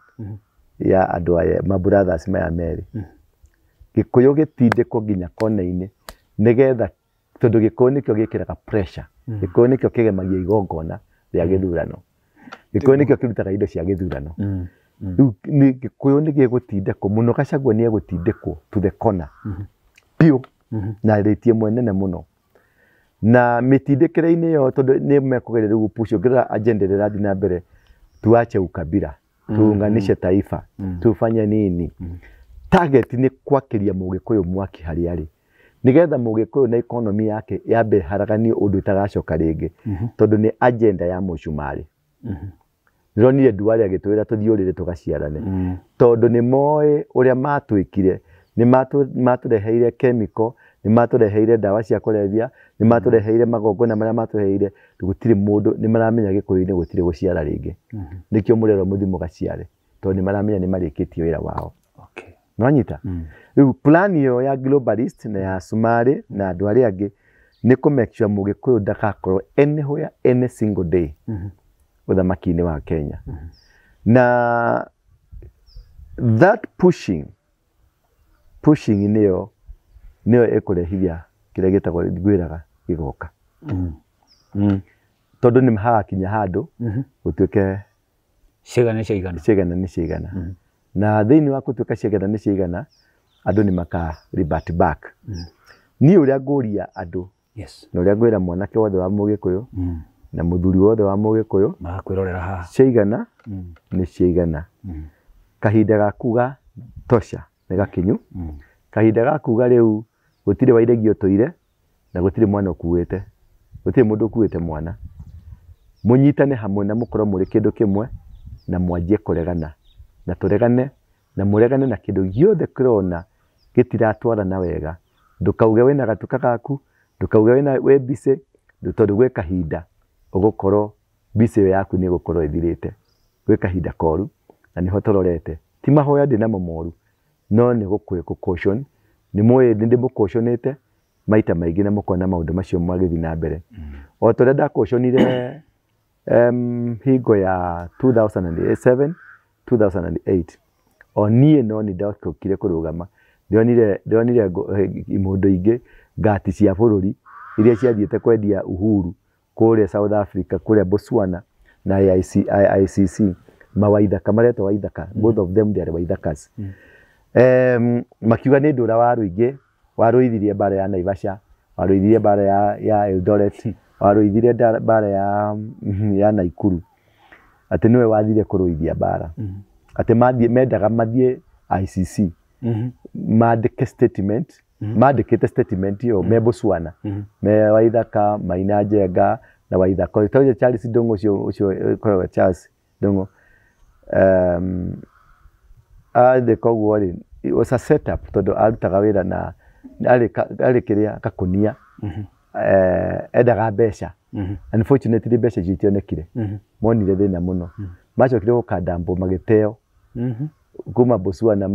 ya andũ aya mabrothers maya merĩ. Gĩkũyũ gĩtindĩkwo nginya kona-inĩ nĩgetha tondũ Gĩkũyũ nĩkĩo gĩkĩraga pressure, Gĩkũyũ nĩkĩo kĩgemagia igongona rĩa gĩthurano, Gĩkũyũ nĩkĩo kĩrutaga indo cia gĩthurano. Rĩu Gĩkũyũ nĩ gĩgũtindĩkwo mũno, Gachagua nĩ egũtindĩkwo to the corner piũ na rĩtie mwenene mũno. Na mĩtindĩkĩre-inĩ yo tondũ nĩ mekũgeria rĩu push ongerera agenda ĩrĩa ĩrathiĩ na mbere, tuache ukabila, tuunganishe taifa, tufanye nini. Target nĩ kwakĩria Mũgĩkũyũ mwaki harĩa arĩ, nĩgetha Mũgĩkũyũ na economy yake yambe haraganie ũndũ itagacoka rĩngĩ, tondũ nĩ agenda ya mũcumarĩ. Nĩronire Duale agĩtwĩra tũthiũrĩre tũgaciarane, tondũ nĩ moĩ ũrĩa matwĩkire, nĩ matũreheire chemical, nĩ matũreheire ndawa cia kũrebia, nĩ matũreheire magongona marĩa matũreheire, gũtirĩ mũndũ, nĩ maramenya Gĩkũyũ-inĩ gũtirĩ gũciara rĩngĩ. Nĩkĩo mũrero mũthimo gaciare, tondũ nĩ maramenya nĩ marĩkĩtie wĩra wao. Nwanyita? Rĩu plan ĩyo ya globalist na ya Sumarĩ na andũ arĩa angĩ nĩ kũ make sure Mũgĩkũyũ ndagakorwo anywhere any single day ũthamaki-inĩ wa Kenya. Na that pushing nĩyo ĩkũrehithia kĩrĩa gĩtagwo gwĩraga gĩgoka. Tondũ nĩ hagakinya handũ gũtuĩke ciigana nĩ ciigana. Na thĩinĩ wa gũtuĩka ciigana nĩ ciigana, andũ nĩ maka revert back. Niĩ ũrĩa ngũria andũ, na ũrĩa ngwĩra mwanake wothe wa Mũgĩkũyũ na mũthuri wothe wa Mũgĩkũyũ, magakwĩrorera haha, ciigana nĩ ciigana. Kahinda ga kuga tosha nĩ gakinyu. Kahinda ga kuga rĩu gũtirĩ wairĩgio tũire na gũtirĩ mwana ũkuĩte, gũtirĩ mũndũ ũkuĩte mwana. Mũnyitane hamwe na mũkorwo mũrĩ kĩndũ kĩmwe na mwanjie kũregana, na tũregane na mũregane na kĩndũ gĩothe kĩrona gĩtiratwarana wega. Ndũkauge wĩna gatuka gaku, ndũkauge wĩ busy, tondũ gwĩ kahinda ũgũkorwo busy yaku nĩ gũkorwo ĩthirĩte. Gwĩ kahinda koru na nĩho tũrorete, ti mahoya ndĩ namo moru, no nĩ gũcaution. Nĩ mũĩ ndĩmũcautionĩte maita maingĩ na mũkona maũndũ macio magĩthiĩ na mbere. O tũrĩa ndacautionire hingo ya 2007 2008, o niĩ no nĩ ndacokire kũrũgama. Ndionire imũndũ ingĩ ngati cia bũrũri iria ciathiĩte kwendia uhuru kũrĩa South Africa, kũrĩa Botswana na ICC, mawaithaka maretwo waithaka, both of them they are waithakas. Makiuga nĩ ndũra warũithirie mbara ya Naivasha, warũithirie mbara ya Eldoret, warũithirie mbara ya Naikuru, atĩ nĩwe wathire kũrũithia mbara, atĩ mendaga mathiĩ ICC mandĩke statement, mandĩkĩte statement ĩyo me Botswana, me Waithaka, Maina Njenga na Waithaka. Tondũ Charles Ndung'u ũcio koragwo Charles Ndung'u, koguo rĩ, it was a setup tondũ arutaga wĩra na arĩ kĩrĩa Gakunia, endaga mbeca. Unfortunately mbeca icio itionekire, monire thĩna mũno, macokire gũkandambwo magĩteo kuma Botswana,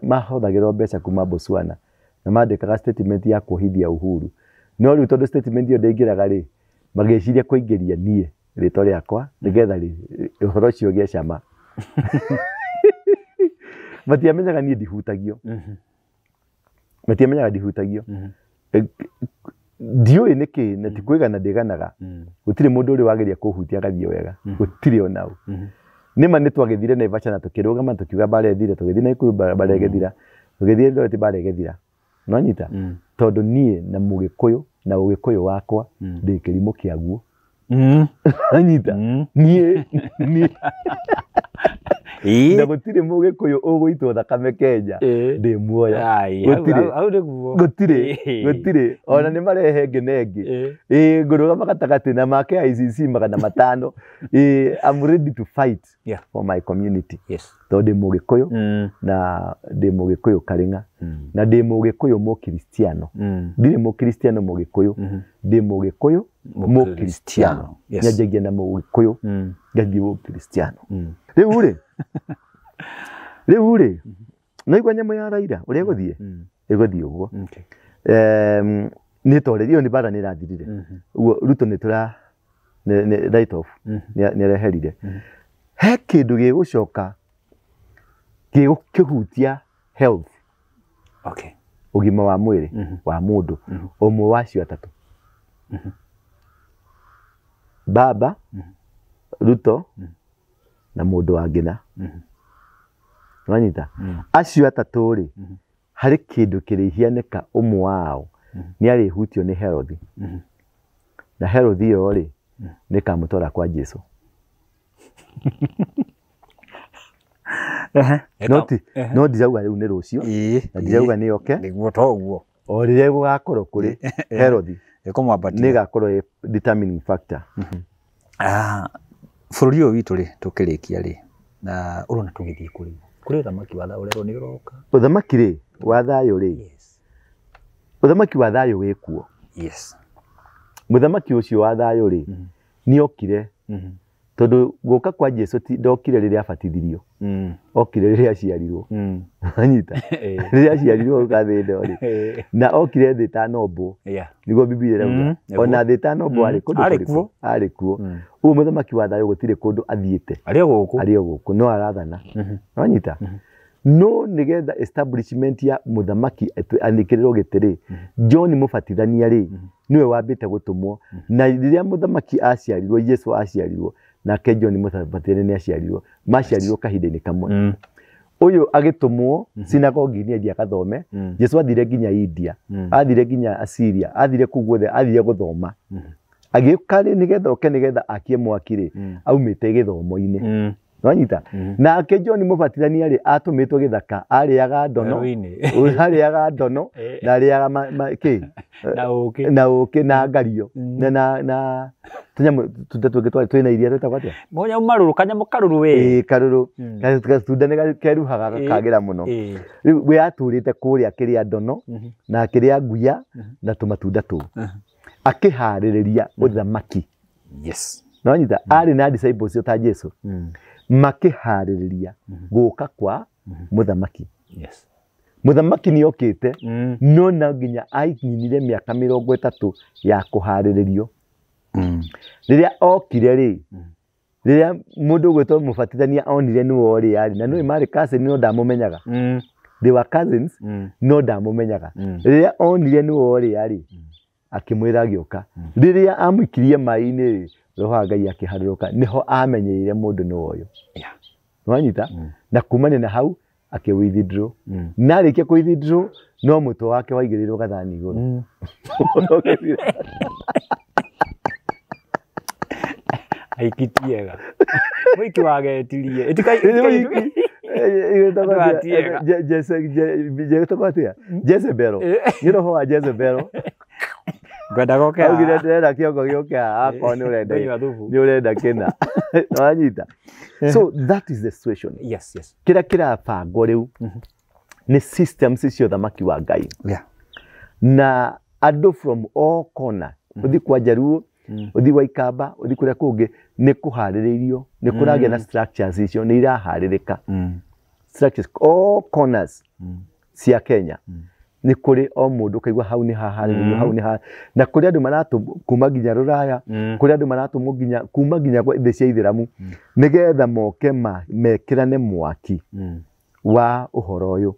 mahũthagĩrwo mbeca kuma Botswana na mandĩkaga statement ya kuohithia uhuru. No rĩu tondũ statement ĩyo ndĩingĩraga rĩ, magĩciria kũingĩria niĩ rĩtwa rĩakwa nĩgetha ũhoro ũcio ũgĩe cama. matiamenyaga niĩ ndihutagio matiamenyaga ndihutagio ndiũĩ nĩkĩ na ti kwĩgana ndĩganaga gũtirĩ mũndũ ũrĩ wageria kũhutia gathio wega gũtirĩ ona ũ nĩma nĩ twagethire Naivasha na tũkĩrũgama tũkiuga bara ethire tũgĩthiĩ Nakuru bara egethira tũgĩthiĩ Eldoret bara egethira no nyita tondũ niĩ na Mũgĩkũyũ na Ũgĩkũyũ wakwa ndĩ kĩrimũ kĩaguo anyita niĩ na gũtirĩ Mũgĩkũyũ ũgũitwo thakame Kenya ndĩ muoya gũtirĩ ona nĩ marehe ngenenge ngũrũgama gatagatĩ na make ICC 500 I'm ready to fight for my community tondũ ndĩ Mũgĩkũyũ na ndĩ Mũgĩkũyũ Karĩng'a na ndĩ Mũgĩkũyũ Mũkristiano ndirĩ Mũkristiano Mũgĩkũyũ ndĩ Mũgĩkũyũ Mũkristiano nyanjagia na Mũgĩkũyũ ngathiĩ Mũkristiano rĩu rĩ naigua nyamũ ya Raila ũrĩa ĩgũthiĩ ũguo nĩ torerio nĩ bara nĩ ĩrathirire ũguo Ruto nĩ right off nĩ areherire he kĩndũ gĩgũcoka kĩhutia health ũgima wa mwĩrĩ wa mũndũ ũmwe wa acio atatũ Baba Ruto na mũndũ wa ngina wanyita acio atatũ rĩ harĩ kĩndũ kĩrĩhianĩka ũmwe wao nĩ arĩhutio nĩ health na health ĩyo rĩ nĩ kamũtwara kwa Jesũ no ndirauga rĩu nĩ rũciũ na ndirauga nĩ oke nĩguo to ũguo o rĩrĩa gũgakorwo kũrĩ health nĩ gakorwo determining factor bũrũri ũyũ witũ rĩ tũkĩrĩkia rĩ na ũrona tũgĩthiĩ kũrĩ ũthamaki wa thayũ ũrerwo nĩ ũroka ũthamaki rĩ wa thayũ rĩ ũthamaki wa thayũ wĩkuo mũthamaki ũcio wa thayũ rĩ nĩ okire tondũ gũka kwa Jesũ ndokire rĩrĩa abatithirio okire rĩrĩa aciarirwo anyita rĩrĩa aciarirwo gathĩ ndo rĩ na okire thĩ tanombwo nĩguo Biblia ĩrauga ona thĩ tanombwo arĩ kuo ũguo mũthamaki wa thayũ gũtirĩ kũndũ athiĩte arĩ o gũkũ no arathana anyita no nĩgetha establishment ya mũthamaki andĩkĩrĩrwo gĩtĩrĩ John mũbatithania rĩ niwe wambĩte gũtũmwo na rĩrĩa mũthamaki aciarirwo Jesũ aciarirwo nake John mũbatithania nĩ aciarirwo maciarirwo kahinda-inĩ kamwe ũyũ agĩtũmwo sinagogi-inĩ athiĩ agathome Jesũ athire nginya India athire nginya Assyria athire kũu guothe athire gũthoma agĩũka rĩ nĩgetha oke nĩgetha akie mwaki rĩ aumĩte gĩthomo-inĩ wanyita nake John mũbatithania rĩ atũmĩtwo gĩthaka arĩaga ndono na arĩaga na ũkĩ na ngario na tũnyamũ tũngĩ twĩna iria twĩtagwo atĩa kanyamũ karũrũ karũrũ gatunda nĩ keruhaga gakagĩra mũno rĩu we atũrĩte kũrĩa kĩrĩa ndono na kĩrĩa nguya na tũmatunda tũu akĩharĩrĩria ũthamaki wanyita arĩ na disciples ta Jesũ makĩharĩrĩria gũka kwa mũthamaki mũthamaki nĩ okĩte no na nginya ainyinire mĩaka 30 ya kũharĩrĩrio rĩrĩa okire rĩ rĩrĩa mũndũ ũgwĩtwo mũbatithania onire nĩ worĩ yarĩ na nĩwe marĩ cousin no ndamũmenyaga they were cousins no ndamũmenyaga rĩrĩa onire nĩ worĩ yarĩ akĩmwĩra agĩũka rĩrĩa amũikirie maĩ-inĩ roho wa Ngai akĩharũrũka niho amenyeire mũndũ nĩ woyo wanyita na kumania na hau akĩwithdraw na arĩkia kũwithdraw no mũtwe wake waigĩrĩrwo gathani igũrũ aikitiega wiki wagetirie Jezebel nĩ roho wa Jezebel ngwenda gokea augire ndĩrenda kĩongo gĩũkĩa akorwo nĩ ũrenda kĩna wanyita so that is the situation kĩrĩa kĩrabangwo rĩu nĩ systems cia ũthamaki wa Ngai na andũ from all corner ũthi kwa Jaruo ũthi wa Ikamba ũthi kũrĩa kũngĩ nĩ kũharĩrĩirio nĩ kũragĩa na structures icio nĩ iraharĩrĩka structures all corners cia Kenya nĩ kũrĩ o mũndũ kaigua hau nĩ haharĩrĩirio hau nĩ ha na kũrĩ andũ maratũmwo kuma nginya Rũraya kũrĩ andũ maratũmwo nginya kuma nginya thĩ cia Ithĩramu nĩgetha moke mekĩrane mwaki wa uhoro uyu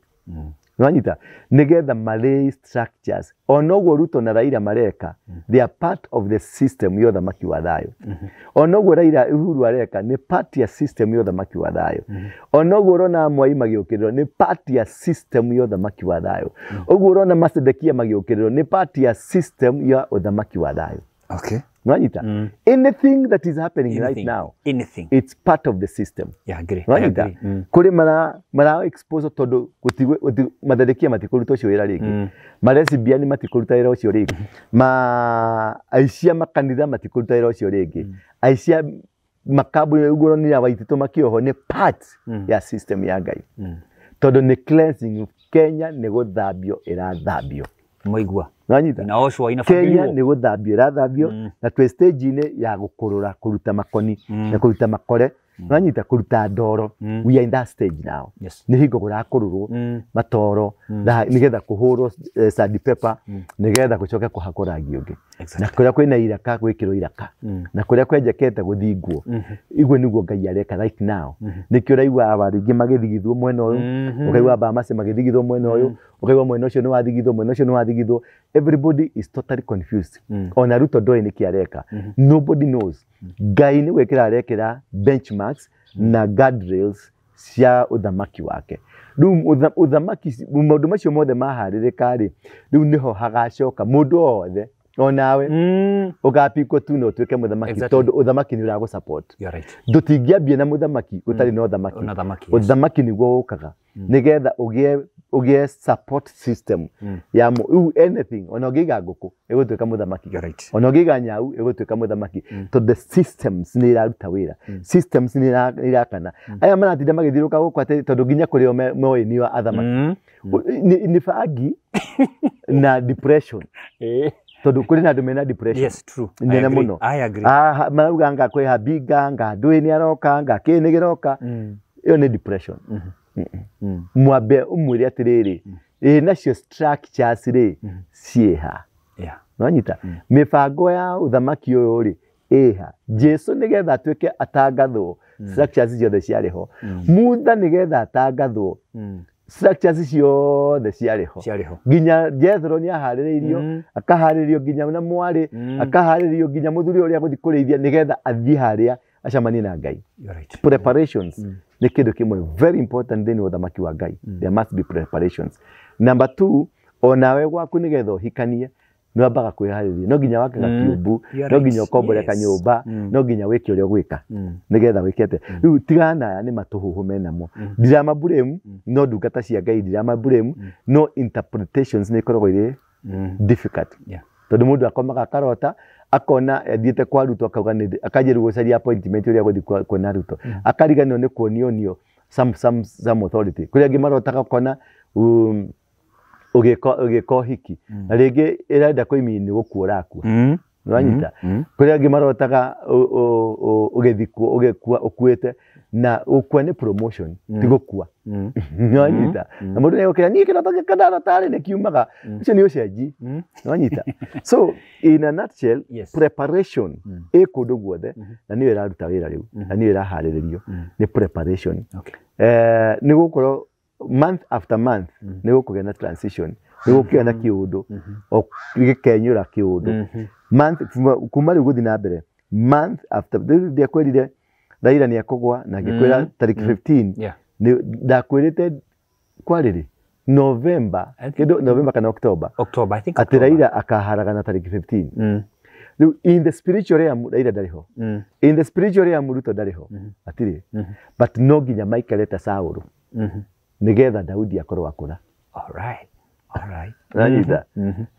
nwanyita nigetha malay structures onoguo Ruto na Raila mareka they are part of the system yo thamaki wa thayo onoguo Raila Uhuru areka ni part ya system yo thamaki wa thayo onoguo rona Mwai magiukiriro ni part ya system yo thamaki wa thayo oguo rona Macedokia magiukiriro ni part ya system ya uthamaki wa thayo. Okay. Nwanyita anything that is happening right now it's part of the system. Yeah, agree. Nwanyita kuri mara expose todo gutigwe Macedokia matikuruta ucio wira ringi Lesbian matikuruta wira ucio ringi Aisia makanitha matikuruta wira ucio ringi Aisia makabuni ugoro ni abaitito makioho ni part ya system ya Ngai todo ni cleansing Kenya ni guthabio irathabio moigwa nwanyita na oshwa inafanywa Kenya ni guthabio irathabio na twe stage ine ya gukurura kuruta makoni na kuruta makore nwanyita kuruta ndoro we are in that stage now. Yes. Ni hingo gurakururwo matoro nigetha kuhurwo sandpaper nigetha gucoke kuhakura rangi ungi na kuria kwina iraka gwikirwo iraka na kuria kwenjekete guthingwo igwe niguo Ngai areka right now nikio raigwa abaringi magithigithwo mwena uyu ukaigwa Bamase magithigithwo mwena uyu ukaigwa mwena ucio ni wathigithwo mwena ucio ni wathigithwo everybody is totally confused ona Ruto ndoi niki areka nobody knows Ngai ni gwikira arekira benchmarks na guardrails cia uthamaki wake riu uthamaki maundu macio mothe maharirika ri riu niho hagacoka mundu othe onawe ugapikwo tu no tuike muthamaki tondu uthamaki ni urago support. You're right. Ndutingiambia na muthamaki gutari no uthamaki uthamaki niguo ukaga nigetha ugie support system ya anything ona ugiga nguku igutuika muthamaki. Ona ugiga nyau igutuika muthamaki to the systems ni iraruta wira systems ni irakana aya maratinda magithiruka guku ati tondu nginya kuri o moe ni wa athamaki ni fagi na depression tondu kuri na ndumena depression. Yes, true. Nena muno I agree. marauga nga kwe habinga nga ndui ni aroka nga kini giroka iyo ni depression. Mwabe umwiri atiriri nacio structures ri cieha nwanyita mibango ya uthamaki uyu ri iha Jesu nigetha atuike atangathwo structures ciothe ciariho mutha nigetha atangathwo structures ciothe ciariho nginya Jethro ni ahaririirio akaharirio nginya na mwari akaharirio nginya muthuri uria guthi kurithia nigetha athii haria acamanie na Ngai. Preparations ni kindu kimwe very important thini uthamaki wa Ngai. There must be preparations. Number 2 onawe gwaku nigetha uhikanie no ambaga kwihariria no nginya wakaga kiumbu no nginya ukombore kanyumba no nginya wiki uria gwika nigetha wikete riu tigana ni matuhuhu menamo ndirama blame no ndungata cia Ngai ndirama blame no interpretations ni ikoragwo iri difficult tondu mundu akomaga karota akona athiete kwa Ruto akauga ni akajiru gucaria appointment uria guthi kuona Ruto akariganio ni kuonio some authority kuria ngimarotaga kona ugiko hiki na ringi irenda kuimini gukuura akua nwanyita kuria ngimarotaga ugithikwo ugekua ukuite na ukua ni promotion tigukua nwanyita na mundu ni ukira ni kirota gikadara tare ni kiumaga ucio ni ucenji nwanyita so in a nutshell preparation ikundu guothe na ni iraruta wira riu na ni irahariririo ni preparation ni gukorwo month after month ni gukugena transition ni gukigena kiundu o gikenyura kiundu month kuma riu guthi na mbere month after dia kwirire Raila ni akugwa na gikwira tariki 15 ni ndakwirite kwariri November kido November kana October I think ati Raila akaharagana tariki 15 in the spiritual realm Raila ndariho in the spiritual realm Ruto ndariho atiri but no nginya maikareta Saulu nigetha Daudi akorwo akura. All right Ranyita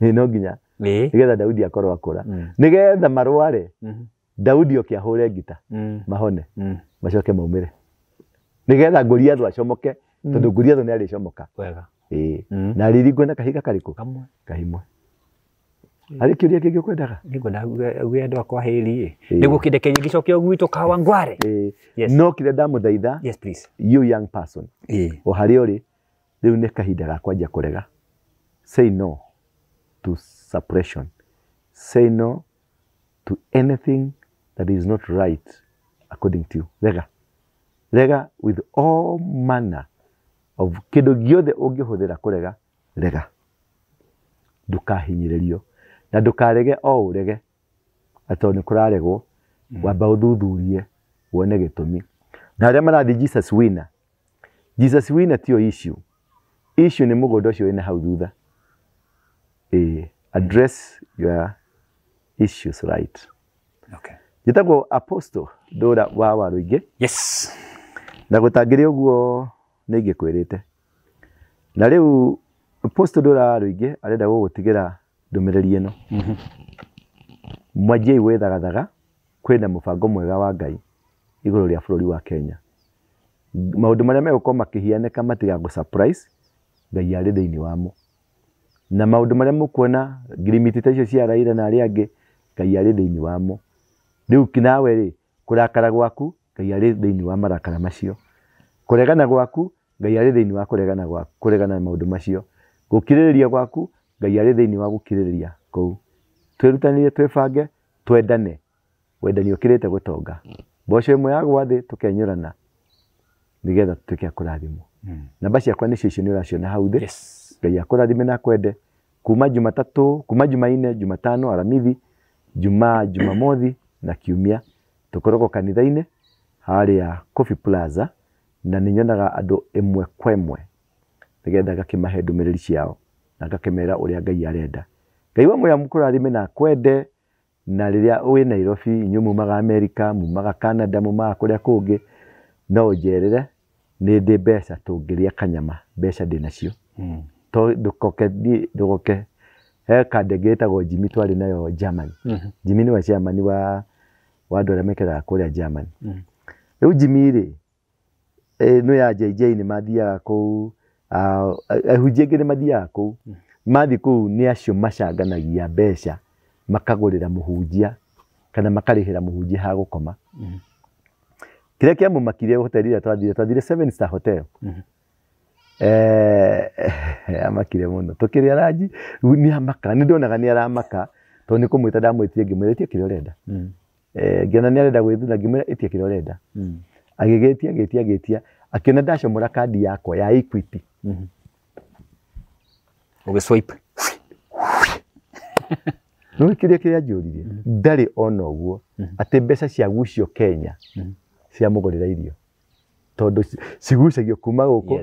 no nginya nigetha Daudi akorwo akura nigetha marware Daudi okiahure ngita mahone macoke maumire nigetha Goliath acomoke tondu Goliath ni aricomoka wega na ririgwe na kahiga kariku kahimwe ari kiuria kingi ukwendaga nigo na wendo kwa heri niguo kindekenye gicokio gwitu kawa ngware no kire ndamuthaitha yes please you young person o hari uri riu ni kahinda ga kwanja kurega say no to suppression say no to anything that is not right according to you rega with all manner of kido giothe ungihuthira kurega rega ndukahinyiririo na ndukarege o urege ato ni kuraregwo wamba uthuthurie wone gitumi na aria marathi Jesus winner tio issue ni mugondo cio ina hau thutha address your issues right. Okay. Jitagwo Apostle Ndura wa Waruingi. Yes. Na gutangire uguo ni ngikwirite. Na riu Apostle Ndura wa Waruingi arenda gugutigira ndumiriri ino. Mwanjie wethagathaga kwina mubango mwega wa Ngai iguru ria bururi wa Kenya. Maundu maria megukoma makihianeka matiga surprise Ngai ari thiini wamo. Na maundu maria mukuona ngirimiti ta icio cia Raila na aria angi Ngai ari thiini wamo. Riu kinawe ri kurakara gwaku Ngai ari thiini wa marakara macio. Kuregana gwaku Ngai ari thiini wa kuregana gwaku, kuregana maundu macio. Gukiririria gwaku Ngai ari thiini wa gukiririria kou. Twirutanire twebange twendane. Wendani ukirite gutonga. Mboco imwe ya gwathi tukenyurana nigetha tutuike kurathimo. Namba ciakwa ni cio ni uraciona hau thi. Yes. Ngai akurathime na kwende kuma Jumatatu, kuma Jumaine, Jumatano, Aramithi, Jumamothi na Kiumia tukorogwo kanitha-ini haria Coffee Plaza na ninyonaga andu emwe kwa emwe nigetha gakimahe ndumiriri ciao na gakimera uria Ngai arenda. Ngai wa muya mukurathime na kwende na riria uwi Nairobi nyumu maga America mumaga Canada mumaga kuria kungi no njerere ni ndi mbeca tungiria kanyama mbeca ndi nacio. To ndugoke he kandegeta go Jimmy twari nayo Germany. Jimmy ni wa chairman wa andu aria mekeraga kuria Germany. Riu Jimmy ri no ya JJ ni mathiaga kuu ahunjia ni mathiaga kuu mathi kuu ni acio macanganagia mbeca makagurira muhunjia kana makarihira muhunjia ha gukoma. Kiria kia mumakire hoteli ira twathire 7-star hotel. Amakire muno tukiria raji ni amaka ni ndonaga ni aramaka to ni kumwita ndamwitie ngimweretie kiria urenda. Ngiona ni arenda gwithuna ngimwira itie kiria urenda. Agigetia akiona ndacomora kandi yakwa ya Equity. Ugiswipe. No kiria njuririe ndari ona uguo ati mbeca cia gucio Kenya cia mugurira irio tondu cigucagio kuma guku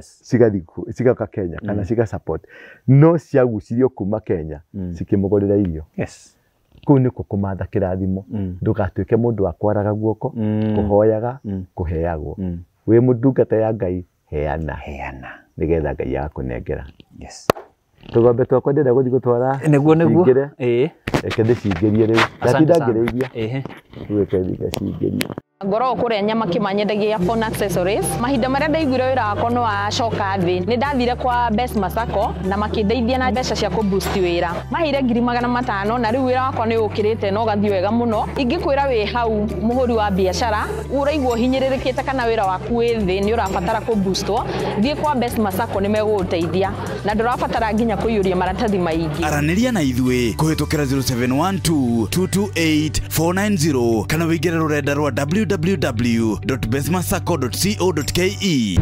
cigaka Kenya kana ciga support no cia gucirio kuma Kenya cikimugurira irio. Yes. Kuu niko kumatha kirathimo ndugatuike mundu wa kwaraga guoko kuhoyaga kuheagwo wi mundungata ya Ngai heana nigetha Ngai akunengera. Yes. Tugombe twakwa ndenda guthi gutwara niguo reke ndicingĩrie rĩu ndatindangĩrĩithia tuweke ndicingĩrie ngoro kuria nyama kimanyendagia phone accessories mahinda maria ndaiguire wira wakwa no acoka thi ni ndathire kwa Best Masako na makindeithia na mbeca cia ku boost wira mahire 500 na riu wira wakwa ni ukirite no gathi wega muno ingikwira wi hau muhuri wa biashara uraigwo hinyiririkite kana wira waku wi thi ni urabatara ku boostwo thie kwa Best Masako ni meguteithia na ndurabatara nginya kuyuria maratathi maingi araniria na ithwe kuhitukira 0712 228 490 kana wigire rurenda rwa www.bestmasako.co.ke